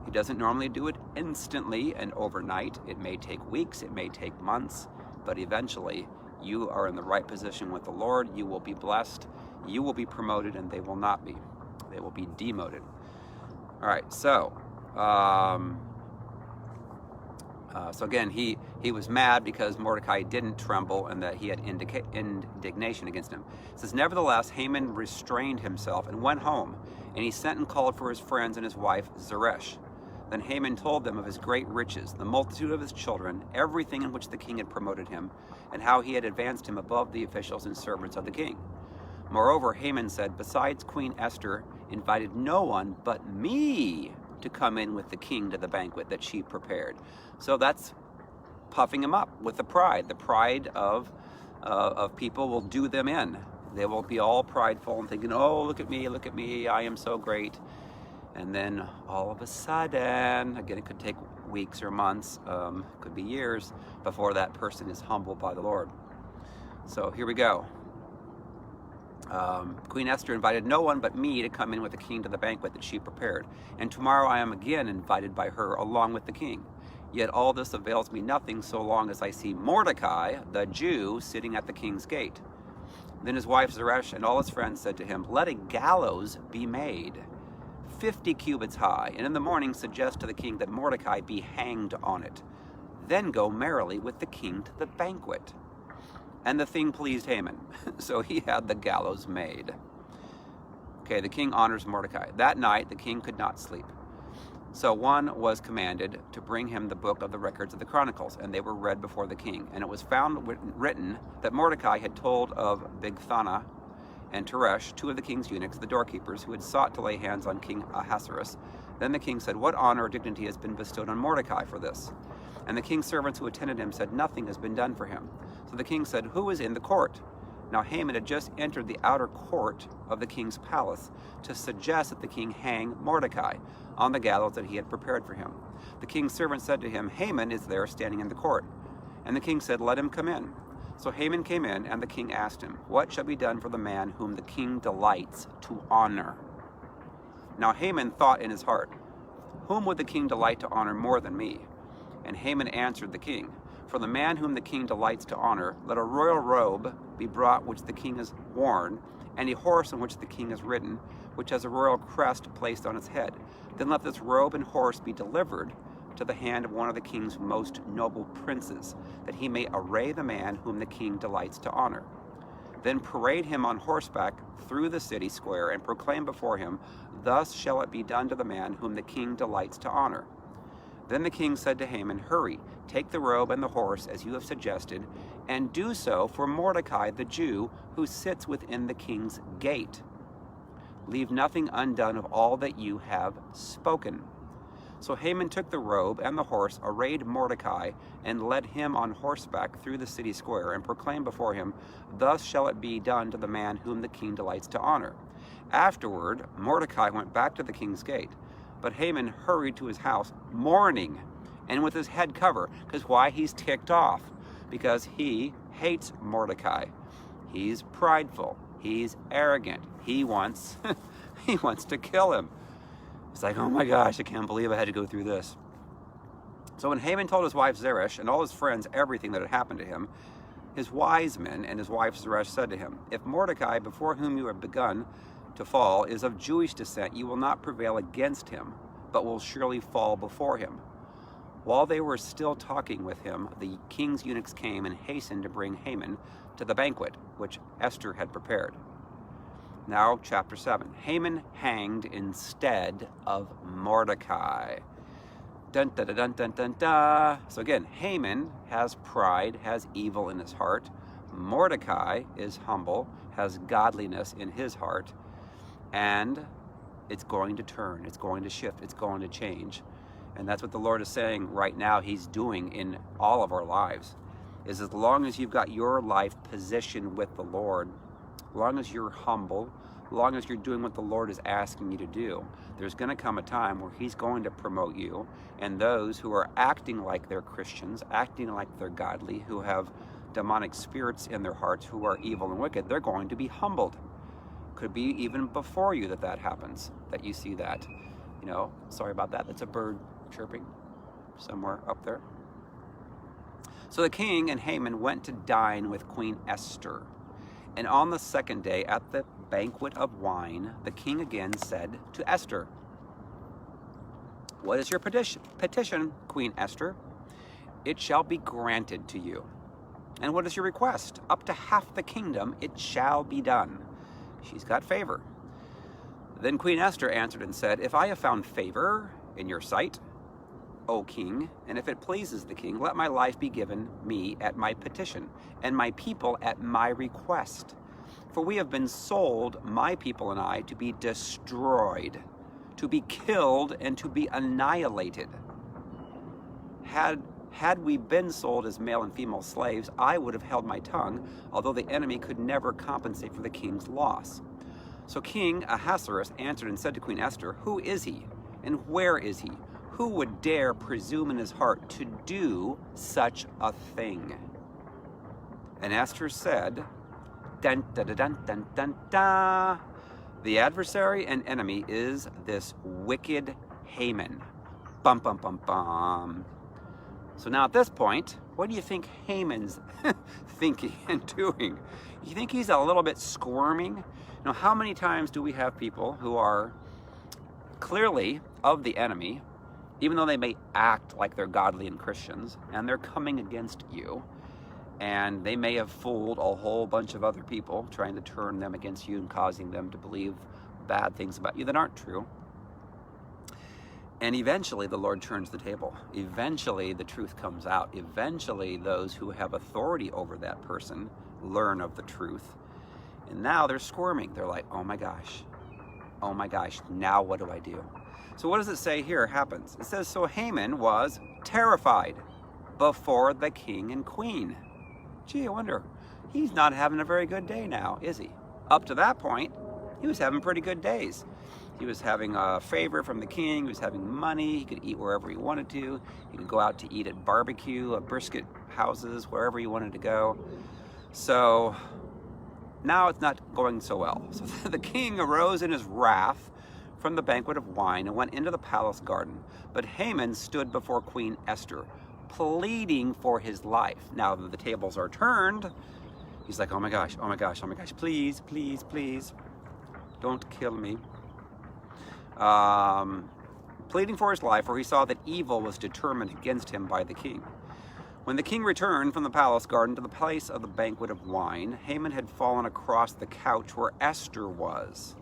S1: He doesn't normally do it instantly and overnight. It may take weeks, it may take months, but eventually you are in the right position with the Lord. You will be blessed, you will be promoted, and they will not be. They will be demoted. All right, so so again, he was mad because Mordecai didn't tremble and that he had indignation against him. It says, nevertheless, Haman restrained himself and went home, and he sent and called for his friends and his wife Zeresh. Then Haman told them of his great riches, the multitude of his children, everything in which the king had promoted him, and how he had advanced him above the officials and servants of the king. Moreover, Haman said, besides Queen Esther invited no one but me to come in with the king to the banquet that she prepared. So that's puffing him up with the pride. The pride of people will do them in. They will be all prideful and thinking, oh, look at me, I am so great. And then all of a sudden, again, it could take weeks or months, could be years, before that person is humbled by the Lord. So here we go. Queen Esther invited no one but me to come in with the king to the banquet that she prepared. And tomorrow I am again invited by her along with the king. Yet all this avails me nothing so long as I see Mordecai, the Jew, sitting at the king's gate. Then his wife Zeresh and all his friends said to him, let a gallows be made, 50 cubits high, and in the morning suggest to the king that Mordecai be hanged on it. Then go merrily with the king to the banquet. And the thing pleased Haman, so he had the gallows made. Okay, the king honors Mordecai. That night the king could not sleep. So one was commanded to bring him the book of the records of the Chronicles, and they were read before the king. And it was found written that Mordecai had told of Bigthana and Teresh, two of the king's eunuchs, the doorkeepers, who had sought to lay hands on King Ahasuerus. Then the king said, what honor or dignity has been bestowed on Mordecai for this? And the king's servants who attended him said, nothing has been done for him. So the king said, who is in the court? Now Haman had just entered the outer court of the king's palace to suggest that the king hang Mordecai on the gallows that he had prepared for him. The king's servant said to him, Haman is there standing in the court. And the king said, let him come in. So Haman came in, and the king asked him, what shall be done for the man whom the king delights to honor? Now Haman thought in his heart, whom would the king delight to honor more than me? And Haman answered the king, for the man whom the king delights to honor, let a royal robe be brought which the king has worn, and a horse on which the king has ridden, which has a royal crest placed on its head. Then let this robe and horse be delivered to the hand of one of the king's most noble princes, that he may array the man whom the king delights to honor. Then parade him on horseback through the city square, and proclaim before him, thus shall it be done to the man whom the king delights to honor. Then the king said to Haman, hurry, take the robe and the horse as you have suggested, and do so for Mordecai the Jew, who sits within the king's gate. Leave nothing undone of all that you have spoken. So Haman took the robe and the horse, arrayed Mordecai, and led him on horseback through the city square, and proclaimed before him, thus shall it be done to the man whom the king delights to honor. Afterward, Mordecai went back to the king's gate. But Haman hurried to his house, mourning, and with his head covered. Because why? He's ticked off. Because he hates Mordecai. He's prideful. He's arrogant. He wants to kill him. It's like, oh my gosh, I can't believe I had to go through this. So when Haman told his wife Zeresh and all his friends everything that had happened to him, his wise men and his wife Zeresh said to him, if Mordecai, before whom you have begun to fall, is of Jewish descent, you will not prevail against him, but will surely fall before him. While they were still talking with him, the king's eunuchs came and hastened to bring Haman to the banquet which Esther had prepared. Now, chapter 7. Haman hanged instead of Mordecai. Dun, dun, dun, dun, dun, dun, dun. So again, Haman has pride, has evil in his heart. Mordecai is humble, has godliness in his heart. And it's going to turn, it's going to shift, it's going to change. And that's what the Lord is saying right now he's doing in all of our lives. Is as long as you've got your life positioned with the Lord, as long as you're humble, as long as you're doing what the Lord is asking you to do, there's going to come a time where he's going to promote you. And those who are acting like they're Christians, acting like they're godly, who have demonic spirits in their hearts, who are evil and wicked, they're going to be humbled. Could be even before you that happens, that you see that. You know, sorry about that. That's a bird chirping somewhere up there. So the king and Haman went to dine with Queen Esther. And on the second day, at the banquet of wine, the king again said to Esther, what is your petition, Queen Esther? It shall be granted to you. And what is your request? Up to half the kingdom it shall be done. She's got favor. Then Queen Esther answered and said, if I have found favor in your sight, O king, and if it pleases the king, let my life be given me at my petition, and my people at my request. For we have been sold, my people and I, to be destroyed, to be killed, and to be annihilated. Had Had we been sold as male and female slaves, I would have held my tongue, although the enemy could never compensate for the king's loss. So King Ahasuerus answered and said to Queen Esther, Who is he, and where is he? Who would dare presume in his heart to do such a thing? And Esther said, dun, dun, dun, dun, dun, dun, dun. The adversary and enemy is this wicked Haman. Bum, bum, bum, bum. So now at this point, what do you think Haman's thinking and doing? You think he's a little bit squirming? Now, how many times do we have people who are clearly of the enemy, even though they may act like they're godly and Christians, and they're coming against you, and they may have fooled a whole bunch of other people, trying to turn them against you and causing them to believe bad things about you that aren't true. And eventually the Lord turns the table. Eventually the truth comes out. Eventually those who have authority over that person learn of the truth. And now they're squirming. They're like, oh my gosh, now what do I do? So what does it say here happens? It says, so Haman was terrified before the king and queen. Gee, I wonder, he's not having a very good day now, is he? Up to that point, he was having pretty good days. He was having a favor from the king. He was having money. He could eat wherever he wanted to. He could go out to eat at barbecue, at brisket houses, wherever he wanted to go. So now it's not going so well. So the king arose in his wrath from the banquet of wine and went into the palace garden. But Haman stood before Queen Esther, pleading for his life. Now that the tables are turned, he's like, oh my gosh, please, please, please, don't kill me. Pleading for his life, for he saw that evil was determined against him by the king. When the king returned from the palace garden to the place of the banquet of wine, Haman had fallen across the couch where Esther was.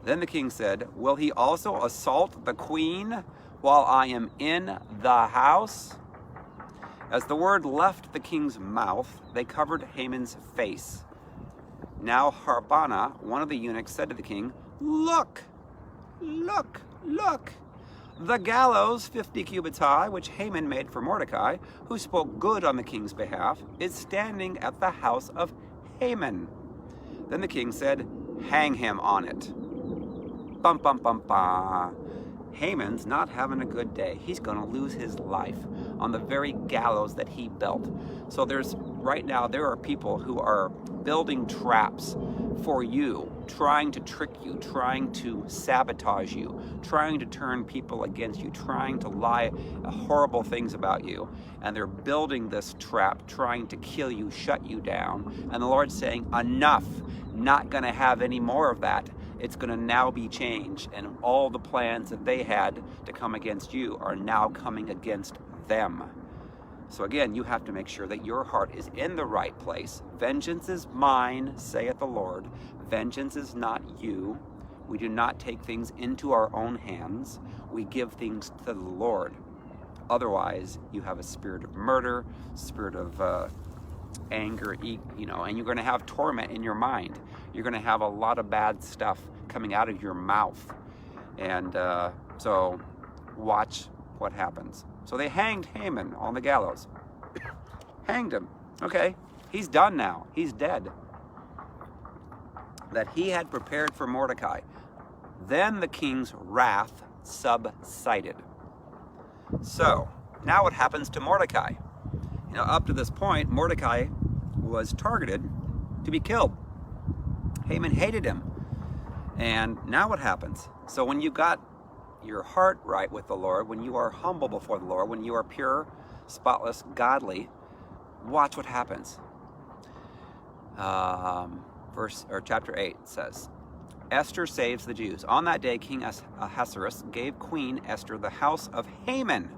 S1: Then the king said, will he also assault the queen while I am in the house? As the word left the king's mouth, they covered Haman's face. Now Harbana, one of the eunuchs, said to the king, look, the gallows 50 cubits high, which Haman made for Mordecai, who spoke good on the king's behalf, is standing at the house of Haman. Then the king said, hang him on it. Bum, bum, bum, bum. Haman's not having a good day. He's going to lose his life on the very gallows that he built. So right now there are people who are building traps for you, trying to trick you, trying to sabotage you, trying to turn people against you, trying to lie horrible things about you. And they're building this trap, trying to kill you, shut you down. And the Lord's saying, enough, not going to have any more of that. It's going to now be changed, and all the plans that they had to come against you are now coming against them. So again, you have to make sure that your heart is in the right place. Vengeance is mine, saith the Lord. Vengeance is not you. We do not take things into our own hands. We give things to the Lord. Otherwise, you have a spirit of murder, spirit of anger, and you're going to have torment in your mind. You're going to have a lot of bad stuff coming out of your mouth. And so watch what happens. So they hanged Haman on the gallows. Hanged him. Okay, he's done now. He's dead. That he had prepared for Mordecai. Then the king's wrath subsided. So now what happens to Mordecai? Up to this point, Mordecai was targeted to be killed. Haman hated him. And now what happens? So when you've got your heart right with the Lord, when you are humble before the Lord, when you are pure, spotless, godly, watch what happens. Chapter 8 says, Esther saves the Jews. On that day, King Ahasuerus gave Queen Esther the house of Haman,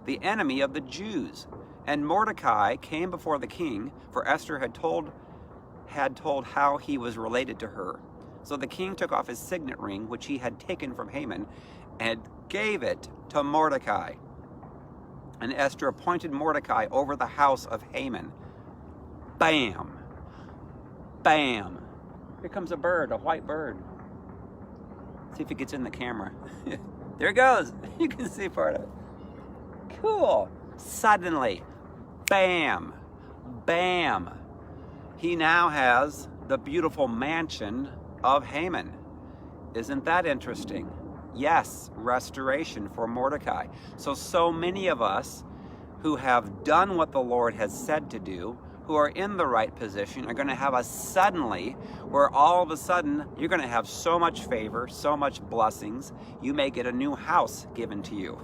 S1: the enemy of the Jews. And Mordecai came before the king, for Esther had told how he was related to her. So the king took off his signet ring, which he had taken from Haman, and gave it to Mordecai. And Esther appointed Mordecai over the house of Haman. Bam! Bam! Here comes a bird, a white bird. See if it gets in the camera. There it goes. You can see part of it. Cool. Suddenly, bam, bam, he now has the beautiful mansion of Haman. Isn't that interesting? Yes, restoration for Mordecai. So many of us who have done what the Lord has said to do, who are in the right position, are going to have a suddenly where all of a sudden you're going to have so much favor, so much blessings. You may get a new house given to you.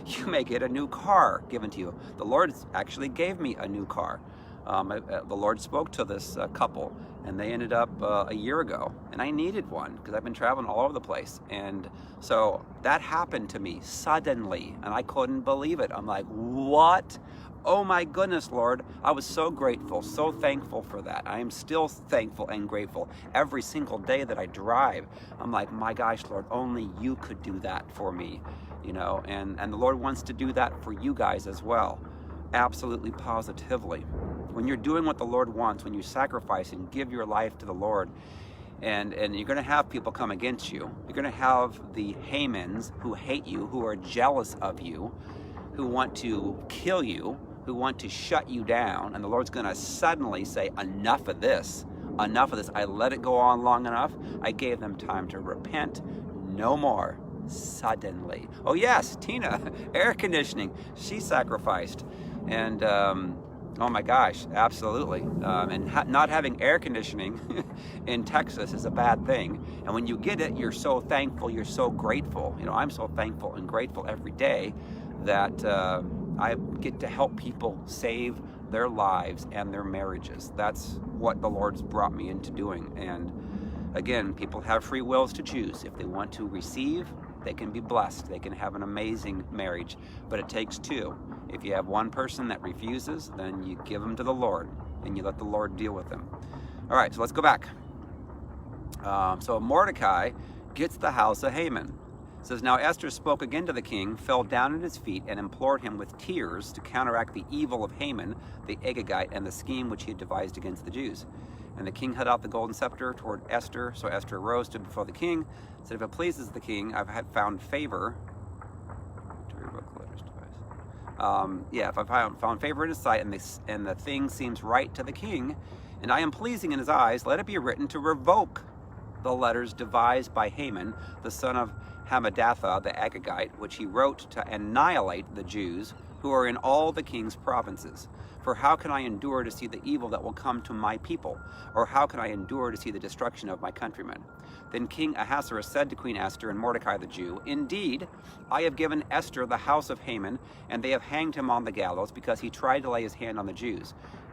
S1: You may get a new car given to you. The Lord actually gave me a new car. The Lord spoke to this couple, and they ended up a year ago, and I needed one because I've been traveling all over the place. And so that happened to me suddenly, and I couldn't believe it. I'm like, what? Oh my goodness, Lord. I was so grateful, so thankful for that. I am still thankful and grateful every single day that I drive. I'm like, my gosh, Lord, only you could do that for me, you know, and the Lord wants to do that for you guys as well. Absolutely, positively. When you're doing what the Lord wants, when you sacrifice and give your life to the Lord, and you're going to have people come against you. You're going to have the Hamans who hate you, who are jealous of you, who want to kill you, who want to shut you down, and the Lord's going to suddenly say, enough of this. Enough of this. I let it go on long enough. I gave them time to repent. No more. Suddenly. Oh yes, Tina, air conditioning. She sacrificed. And oh my gosh, absolutely. And not having air conditioning in Texas is a bad thing. And when you get it, you're so thankful, you're so grateful. You know, I'm so thankful and grateful every day that I get to help people save their lives and their marriages. That's what the Lord's brought me into doing. And again, people have free wills to choose. If they want to receive, they can be blessed. They can have an amazing marriage, but it takes two. If you have one person that refuses, then you give them to the Lord and you let the Lord deal with them. All right, so let's go back. So Mordecai gets the house of Haman. It says, now Esther spoke again to the king, fell down at his feet, and implored him with tears to counteract the evil of Haman, the Agagite, and the scheme which he had devised against the Jews. And the king held out the golden scepter toward Esther. So Esther arose, stood before the king, said, if it pleases the king, I've had found favor. If I found favor in his sight, and the thing seems right to the king, and I am pleasing in his eyes, let it be written to revoke the letters devised by Haman, the son of Hammedatha, the Agagite, which he wrote to annihilate the Jews who are in all the king's provinces. For how can I endure to see the evil that will come to my people? Or how can I endure to see the destruction of my countrymen? Then King Ahasuerus said to Queen Esther and Mordecai the Jew, indeed, I have given Esther the house of Haman, and they have hanged him on the gallows because he tried to lay his hand on the Jews.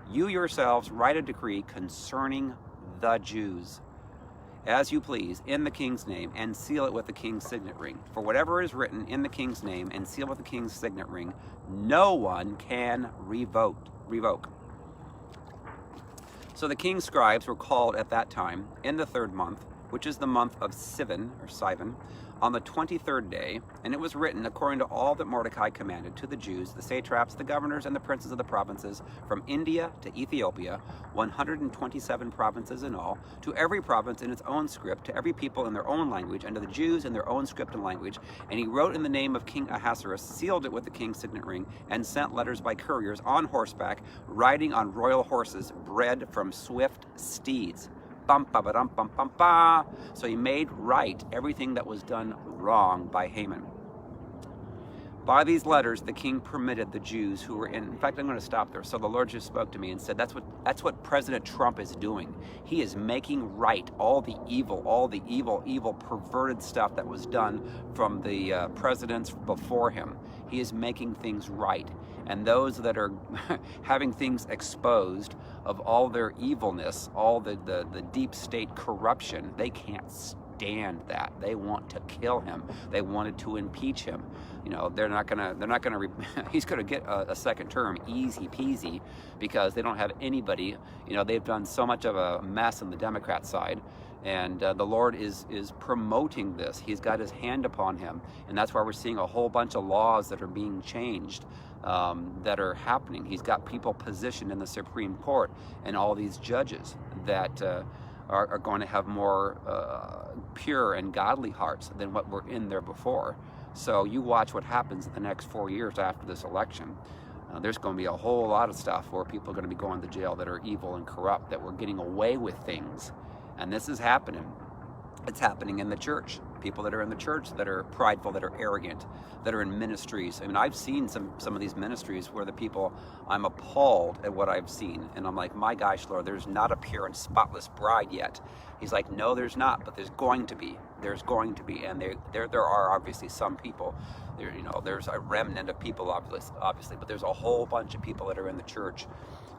S1: You yourselves write a decree concerning the Jews, as you please, in the king's name, and seal it with the king's signet ring. For whatever is written in the king's name and sealed with the king's signet ring, no one can revoke. So the king's scribes were called at that time in the 3rd month, which is the month of Sivan, on the 23rd day, and it was written according to all that Mordecai commanded to the Jews, the satraps, the governors, and the princes of the provinces, from India to Ethiopia, 127 provinces in all, to every province in its own script, to every people in their own language, and to the Jews in their own script and language. And he wrote in the name of King Ahasuerus, sealed it with the king's signet ring, and sent letters by couriers on horseback, riding on royal horses, bred from swift steeds. So he made right everything that was done wrong by Haman. By these letters, the king permitted the Jews who were in fact, I'm going to stop there. So the Lord just spoke to me and said, that's what President Trump is doing. He is making right all the evil, perverted stuff that was done from the presidents before him. He is making things right. And those that are having things exposed of all their evilness, all the deep state corruption, they can't stand that. They want to kill him. They wanted to impeach him. You know, he's gonna get a second term easy peasy, because they don't have anybody. You know, they've done so much of a mess on the Democrat side. And the Lord is promoting this. He's got his hand upon him. And that's why we're seeing a whole bunch of laws that are being changed, that are happening. He's got people positioned in the Supreme Court and all these judges that are going to have more pure and godly hearts than what were in there before. So you watch what happens in the next 4 years after this election. There's going to be a whole lot of stuff where people are going to be going to jail that are evil and corrupt, that we're getting away with things. And this is happening. It's happening in the church. People that are in the church that are prideful, that are arrogant, that are in ministries. I mean, I've seen some of these ministries where the people, I'm appalled at what I've seen. And I'm like, my gosh, Lord, there's not a pure and spotless bride yet. He's like, no, there's not, but there's going to be. There's going to be. And there are obviously some people. There's a remnant of people, obviously, but there's a whole bunch of people that are in the church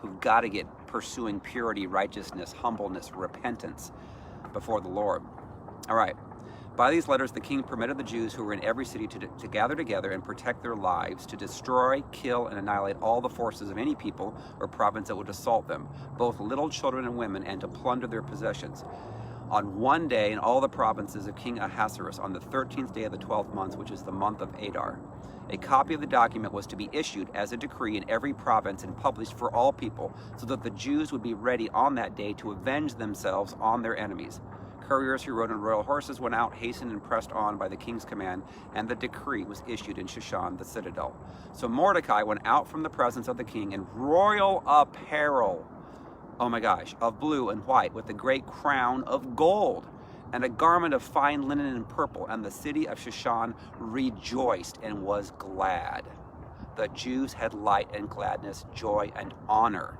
S1: who've got to get pursuing purity, righteousness, humbleness, repentance before the Lord. All right. By these letters, the king permitted the Jews who were in every city to gather together and protect their lives, to destroy, kill, and annihilate all the forces of any people or province that would assault them, both little children and women, and to plunder their possessions. On one day in all the provinces of King Ahasuerus, on the 13th day of the 12th month, which is the month of Adar, a copy of the document was to be issued as a decree in every province and published for all people, so that the Jews would be ready on that day to avenge themselves on their enemies. Couriers who rode on royal horses went out, hastened and pressed on by the king's command, and the decree was issued in Shushan, the citadel. So Mordecai went out from the presence of the king in royal apparel, oh my gosh, of blue and white, with a great crown of gold, and a garment of fine linen and purple, and the city of Shushan rejoiced and was glad. The Jews had light and gladness, joy and honor.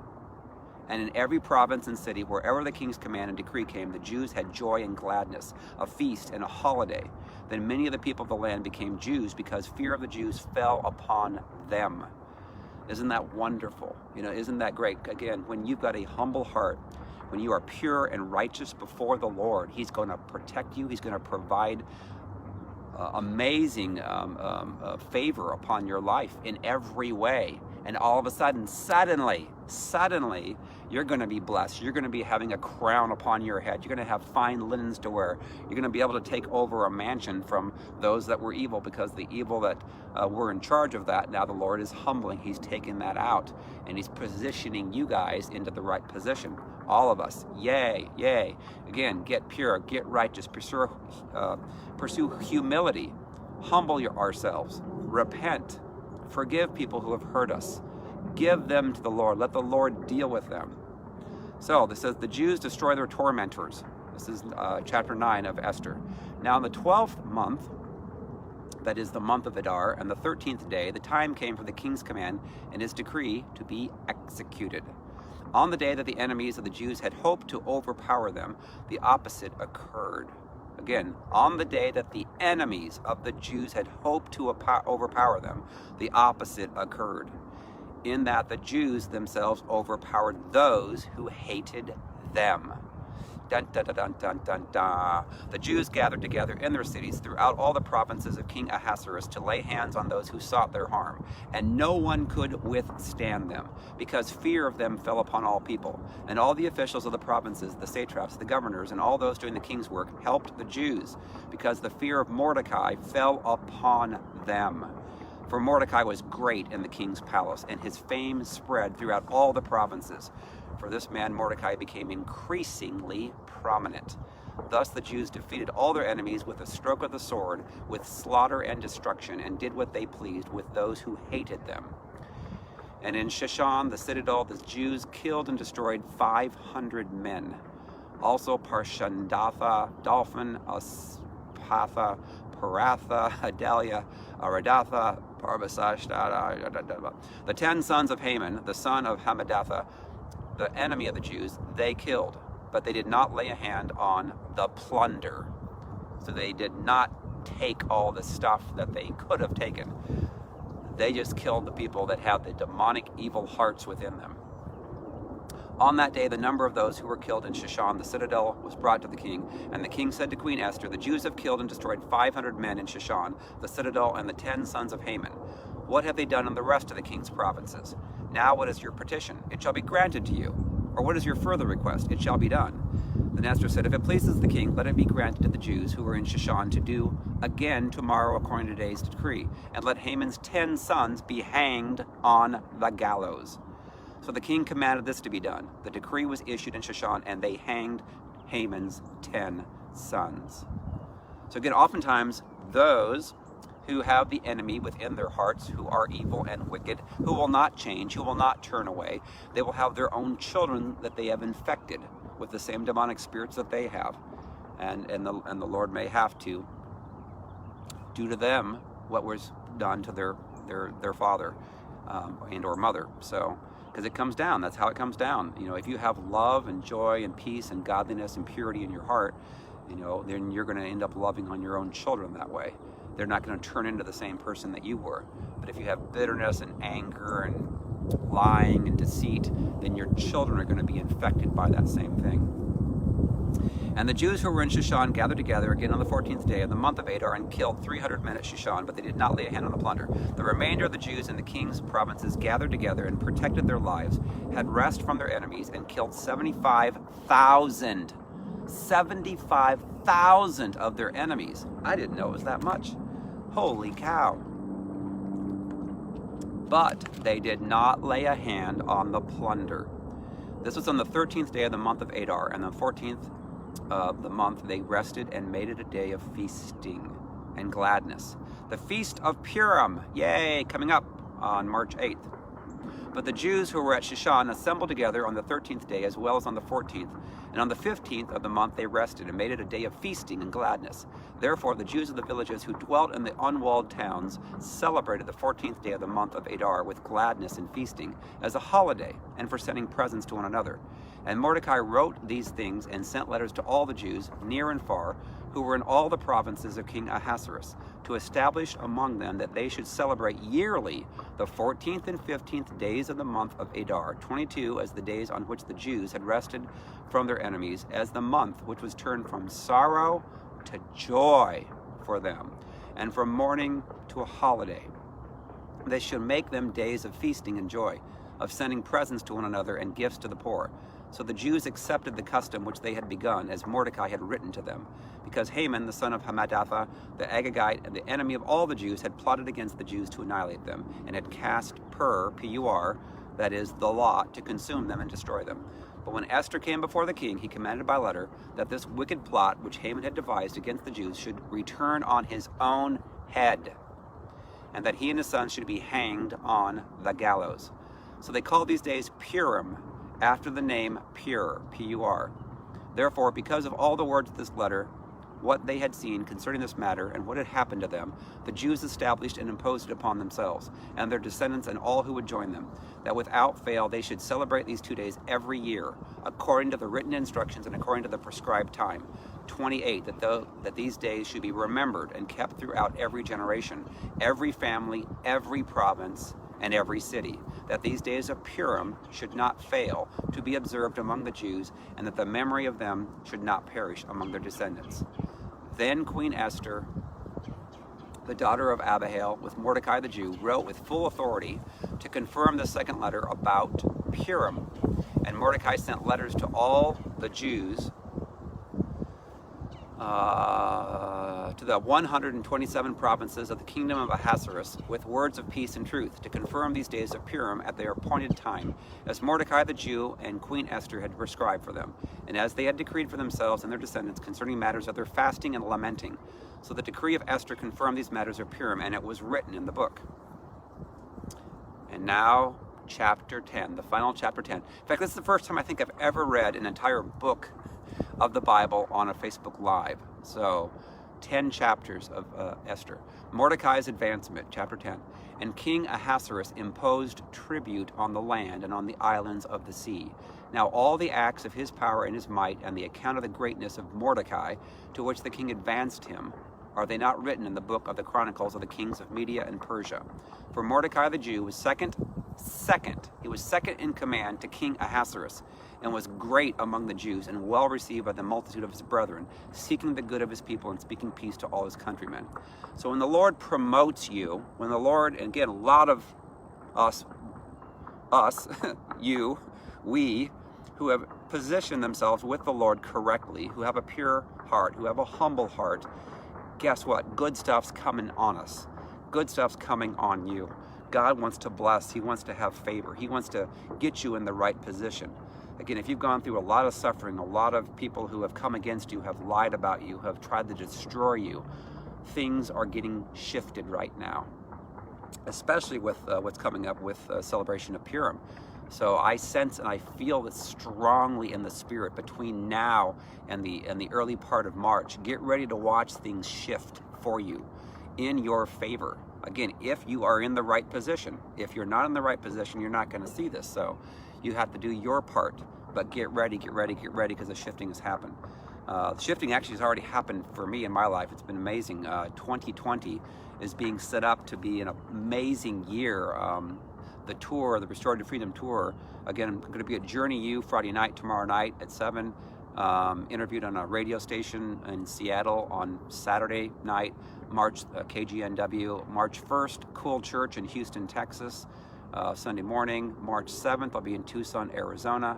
S1: And in every province and city, wherever the king's command and decree came, the Jews had joy and gladness, a feast and a holiday. Then many of the people of the land became Jews, because fear of the Jews fell upon them. Isn't that wonderful? Isn't that great? Again, when you've got a humble heart, when you are pure and righteous before the Lord, He's going to protect you. He's going to provide amazing favor upon your life in every way. And all of a sudden, suddenly, you're going to be blessed. You're going to be having a crown upon your head. You're going to have fine linens to wear. You're going to be able to take over a mansion from those that were evil, because the evil that were in charge of that, now the Lord is humbling. He's taking that out, and He's positioning you guys into the right position. All of us. Yay, yay. Again, get pure, get righteous, pursue humility, humble ourselves, repent, forgive people who have hurt us. Give them to the Lord. Let the Lord deal with them. So this says, the Jews destroy their tormentors. This is chapter 9 of Esther. Now in the 12th month, that is the month of Adar, and the 13th day, the time came for the king's command and his decree to be executed. On the day that the enemies of the Jews had hoped to overpower them, the opposite occurred. Again, on the day that the enemies of the Jews had hoped to overpower them, the opposite occurred, in that the Jews themselves overpowered those who hated them. Dun, dun, dun, dun, dun, dun, dun. The Jews gathered together in their cities throughout all the provinces of King Ahasuerus to lay hands on those who sought their harm, and no one could withstand them, because fear of them fell upon all people. And all the officials of the provinces, the satraps, the governors, and all those doing the king's work helped the Jews, because the fear of Mordecai fell upon them. For Mordecai was great in the king's palace, and his fame spread throughout all the provinces. For this man Mordecai became increasingly prominent. Thus the Jews defeated all their enemies with a stroke of the sword, with slaughter and destruction, and did what they pleased with those who hated them. And in Shushan, the citadel, the Jews killed and destroyed 500 men. Also Parshandatha, Dolphin, Aspatha, Paratha, Adalia, Aradatha, Parbasashtata, the 10 sons of Haman, the son of Hamadatha, the enemy of the Jews, they killed, but they did not lay a hand on the plunder. So they did not take all the stuff that they could have taken. They just killed the people that had the demonic evil hearts within them. On that day, the number of those who were killed in Shushan, the citadel, was brought to the king. And the king said to Queen Esther, the Jews have killed and destroyed 500 men in Shushan, the citadel, and the 10 sons of Haman. What have they done in the rest of the king's provinces? Now what is your petition? It shall be granted to you. Or what is your further request? It shall be done. Then Esther said, if it pleases the king, let it be granted to the Jews who are in Shushan to do again tomorrow according to today's decree. And let Haman's 10 sons be hanged on the gallows. So the king commanded this to be done. The decree was issued in Shushan, and they hanged Haman's 10 sons. So again, oftentimes those who have the enemy within their hearts, who are evil and wicked, who will not change, who will not turn away. They will have their own children that they have infected with the same demonic spirits that they have. And the Lord may have to do to them what was done to their father and or mother. So, because it comes down, that's how it comes down. You know, if you have love and joy and peace and godliness and purity in your heart, you know, then you're going to end up loving on your own children that way. They're not going to turn into the same person that you were. But if you have bitterness and anger and lying and deceit, then your children are going to be infected by that same thing. And the Jews who were in Schuman gathered together again on the 14th day of the month of Adar and killed 300 men at Schuman, but they did not lay a hand on the plunder. The remainder of the Jews in the king's provinces gathered together and protected their lives, had rest from their enemies, and killed 75,000. 75,000 of their enemies. I didn't know it was that much. Holy cow. But they did not lay a hand on the plunder. This was on the 13th day of the month of Adar, and the 14th of the month they rested and made it a day of feasting and gladness. The Feast of Purim, yay, coming up on March 8th. But the Jews who were at Schuman assembled together on the 13th day as well as on the 14th. And on the 15th of the month they rested and made it a day of feasting and gladness. Therefore the Jews of the villages who dwelt in the unwalled towns celebrated the 14th day of the month of Adar with gladness and feasting as a holiday and for sending presents to one another. And Mordecai wrote these things and sent letters to all the Jews, near and far, who were in all the provinces of King Ahasuerus, to establish among them that they should celebrate yearly the 14th and 15th days of the month of Adar, 22 as the days on which the Jews had rested from their enemies, as the month which was turned from sorrow to joy for them, and from mourning to a holiday. They should make them days of feasting and joy, of sending presents to one another and gifts to the poor. So the Jews accepted the custom which they had begun, as Mordecai had written to them, because Haman, the son of Hammedatha, the Agagite, and the enemy of all the Jews, had plotted against the Jews to annihilate them, and had cast P-U-R, that is, the lot, to consume them and destroy them. But when Esther came before the king, he commanded by letter that this wicked plot which Haman had devised against the Jews should return on his own head, and that he and his sons should be hanged on the gallows. So they called these days Purim, after the name Pur, P-U-R. Therefore, because of all the words of this letter, what they had seen concerning this matter, and what had happened to them, the Jews established and imposed it upon themselves, and their descendants and all who would join them, that without fail they should celebrate these 2 days every year, according to the written instructions and according to the prescribed time. 28, that these days should be remembered and kept throughout every generation, every family, every province, and every city, that these days of Purim should not fail to be observed among the Jews, and that the memory of them should not perish among their descendants. Then Queen Esther, the daughter of Abihail, with Mordecai the Jew, wrote with full authority to confirm the second letter about Purim. And Mordecai sent letters to all the Jews, to the 127 provinces of the kingdom of Ahasuerus, with words of peace and truth, to confirm these days of Purim at their appointed time, as Mordecai the Jew and Queen Esther had prescribed for them, and as they had decreed for themselves and their descendants concerning matters of their fasting and lamenting. So the decree of Esther confirmed these matters of Purim, and it was written in the book. And now, chapter 10, the final chapter 10. In fact, this is the first time I think I've ever read an entire book of the Bible on a Facebook Live. So, 10 chapters of Esther. Mordecai's advancement, chapter 10. And King Ahasuerus imposed tribute on the land and on the islands of the sea. Now all the acts of his power and his might, and the account of the greatness of Mordecai, to which the king advanced him, are they not written in the book of the chronicles of the kings of Media and Persia? For Mordecai the Jew was second in command to King Ahasuerus, and was great among the Jews, and well received by the multitude of his brethren, seeking the good of his people and speaking peace to all his countrymen. So when the Lord promotes you, when the Lord, and again, a lot of us, you, we, who have positioned themselves with the Lord correctly, who have a pure heart, who have a humble heart, guess what? Good stuff's coming on us. Good stuff's coming on you. God wants to bless. He wants to have favor. He wants to get you in the right position. Again, if you've gone through a lot of suffering, a lot of people who have come against you, have lied about you, have tried to destroy you, things are getting shifted right now, especially with what's coming up with celebration of Purim. So I sense and I feel this strongly in the spirit between now and the early part of March. Get ready to watch things shift for you in your favor. Again, if you are in the right position. If you're not in the right position, you're not going to see this. So you have to do your part. But get ready, because the shifting has happened. The shifting actually has already happened for me in my life. It's been amazing. 2020 is being set up to be an amazing year. The tour, the Restored to Freedom tour, again, I'm going to be at Journey U Friday night, tomorrow night at 7. Interviewed on a radio station in Seattle on Saturday night, KGNW. March 1st, Cool Church in Houston, Texas. Sunday morning, March 7th, I'll be in Tucson, Arizona.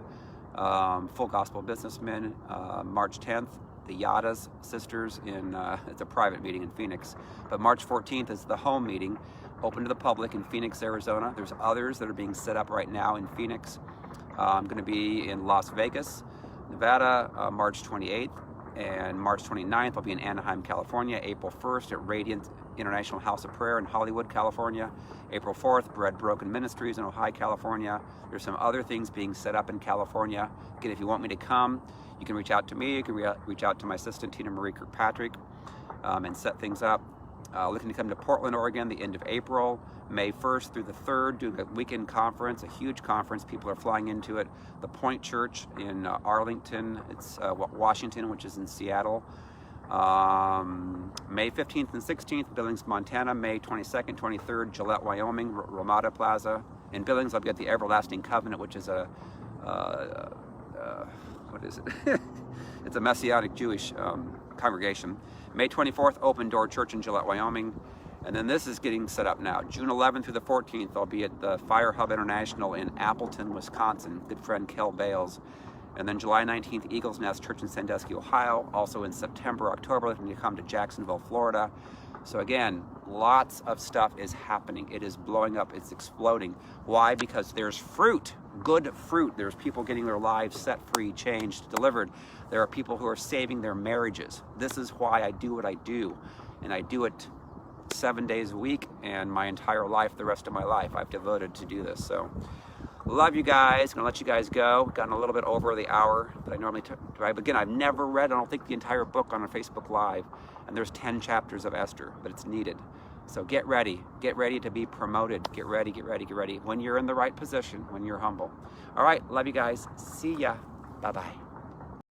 S1: Full Gospel Businessmen. March 10th, the Yadas sisters in, it's a private meeting in Phoenix. But March 14th is the home meeting, open to the public in Phoenix, Arizona. There's others that are being set up right now in Phoenix. I'm going to be in Las Vegas, Nevada, March 28th, and March 29th I'll be in Anaheim, California. April 1st at Radiant International House of Prayer in Hollywood, California. April 4th, Bread Broken Ministries in Ojai, California. There's some other things being set up in California. Again, if you want me to come, you can reach out to me. You can reach out to my assistant, Tina Marie Kirkpatrick, and set things up. Looking to come to Portland, Oregon, the end of April, May 1st through the 3rd, doing a weekend conference, a huge conference. People are flying into it. The Point Church in Arlington, it's Washington, which is in Seattle. May 15th and 16th, Billings, Montana. May 22nd, 23rd, Gillette, Wyoming, Ramada Plaza. In Billings, I'll be at the Everlasting Covenant, which is what is it? It's a Messianic Jewish congregation. May 24th, Open Door Church in Gillette, Wyoming. And then this is getting set up now. June 11th through the 14th, I'll be at the Fire Hub International in Appleton, Wisconsin. Good friend Kel Bales. And then July 19th, Eagles Nest Church in Sandusky, Ohio. Also in September, October, looking to come to Jacksonville, Florida. So again, lots of stuff is happening. It is blowing up. It's exploding. Why? Because there's fruit, good fruit. There's people getting their lives set free, changed, delivered. There are people who are saving their marriages. This is why I do what I do. And I do it 7 days a week, and my entire life, the rest of my life, I've devoted to do this. So love you guys. Gonna let you guys go. Gotten a little bit over the hour that I normally drive. Again, I've never read, I don't think, the entire book on a Facebook Live. And there's 10 chapters of Esther, but it's needed. So get ready. Get ready to be promoted. Get ready, get ready, get ready. When you're in the right position, when you're humble. All right, love you guys. See ya. Bye-bye.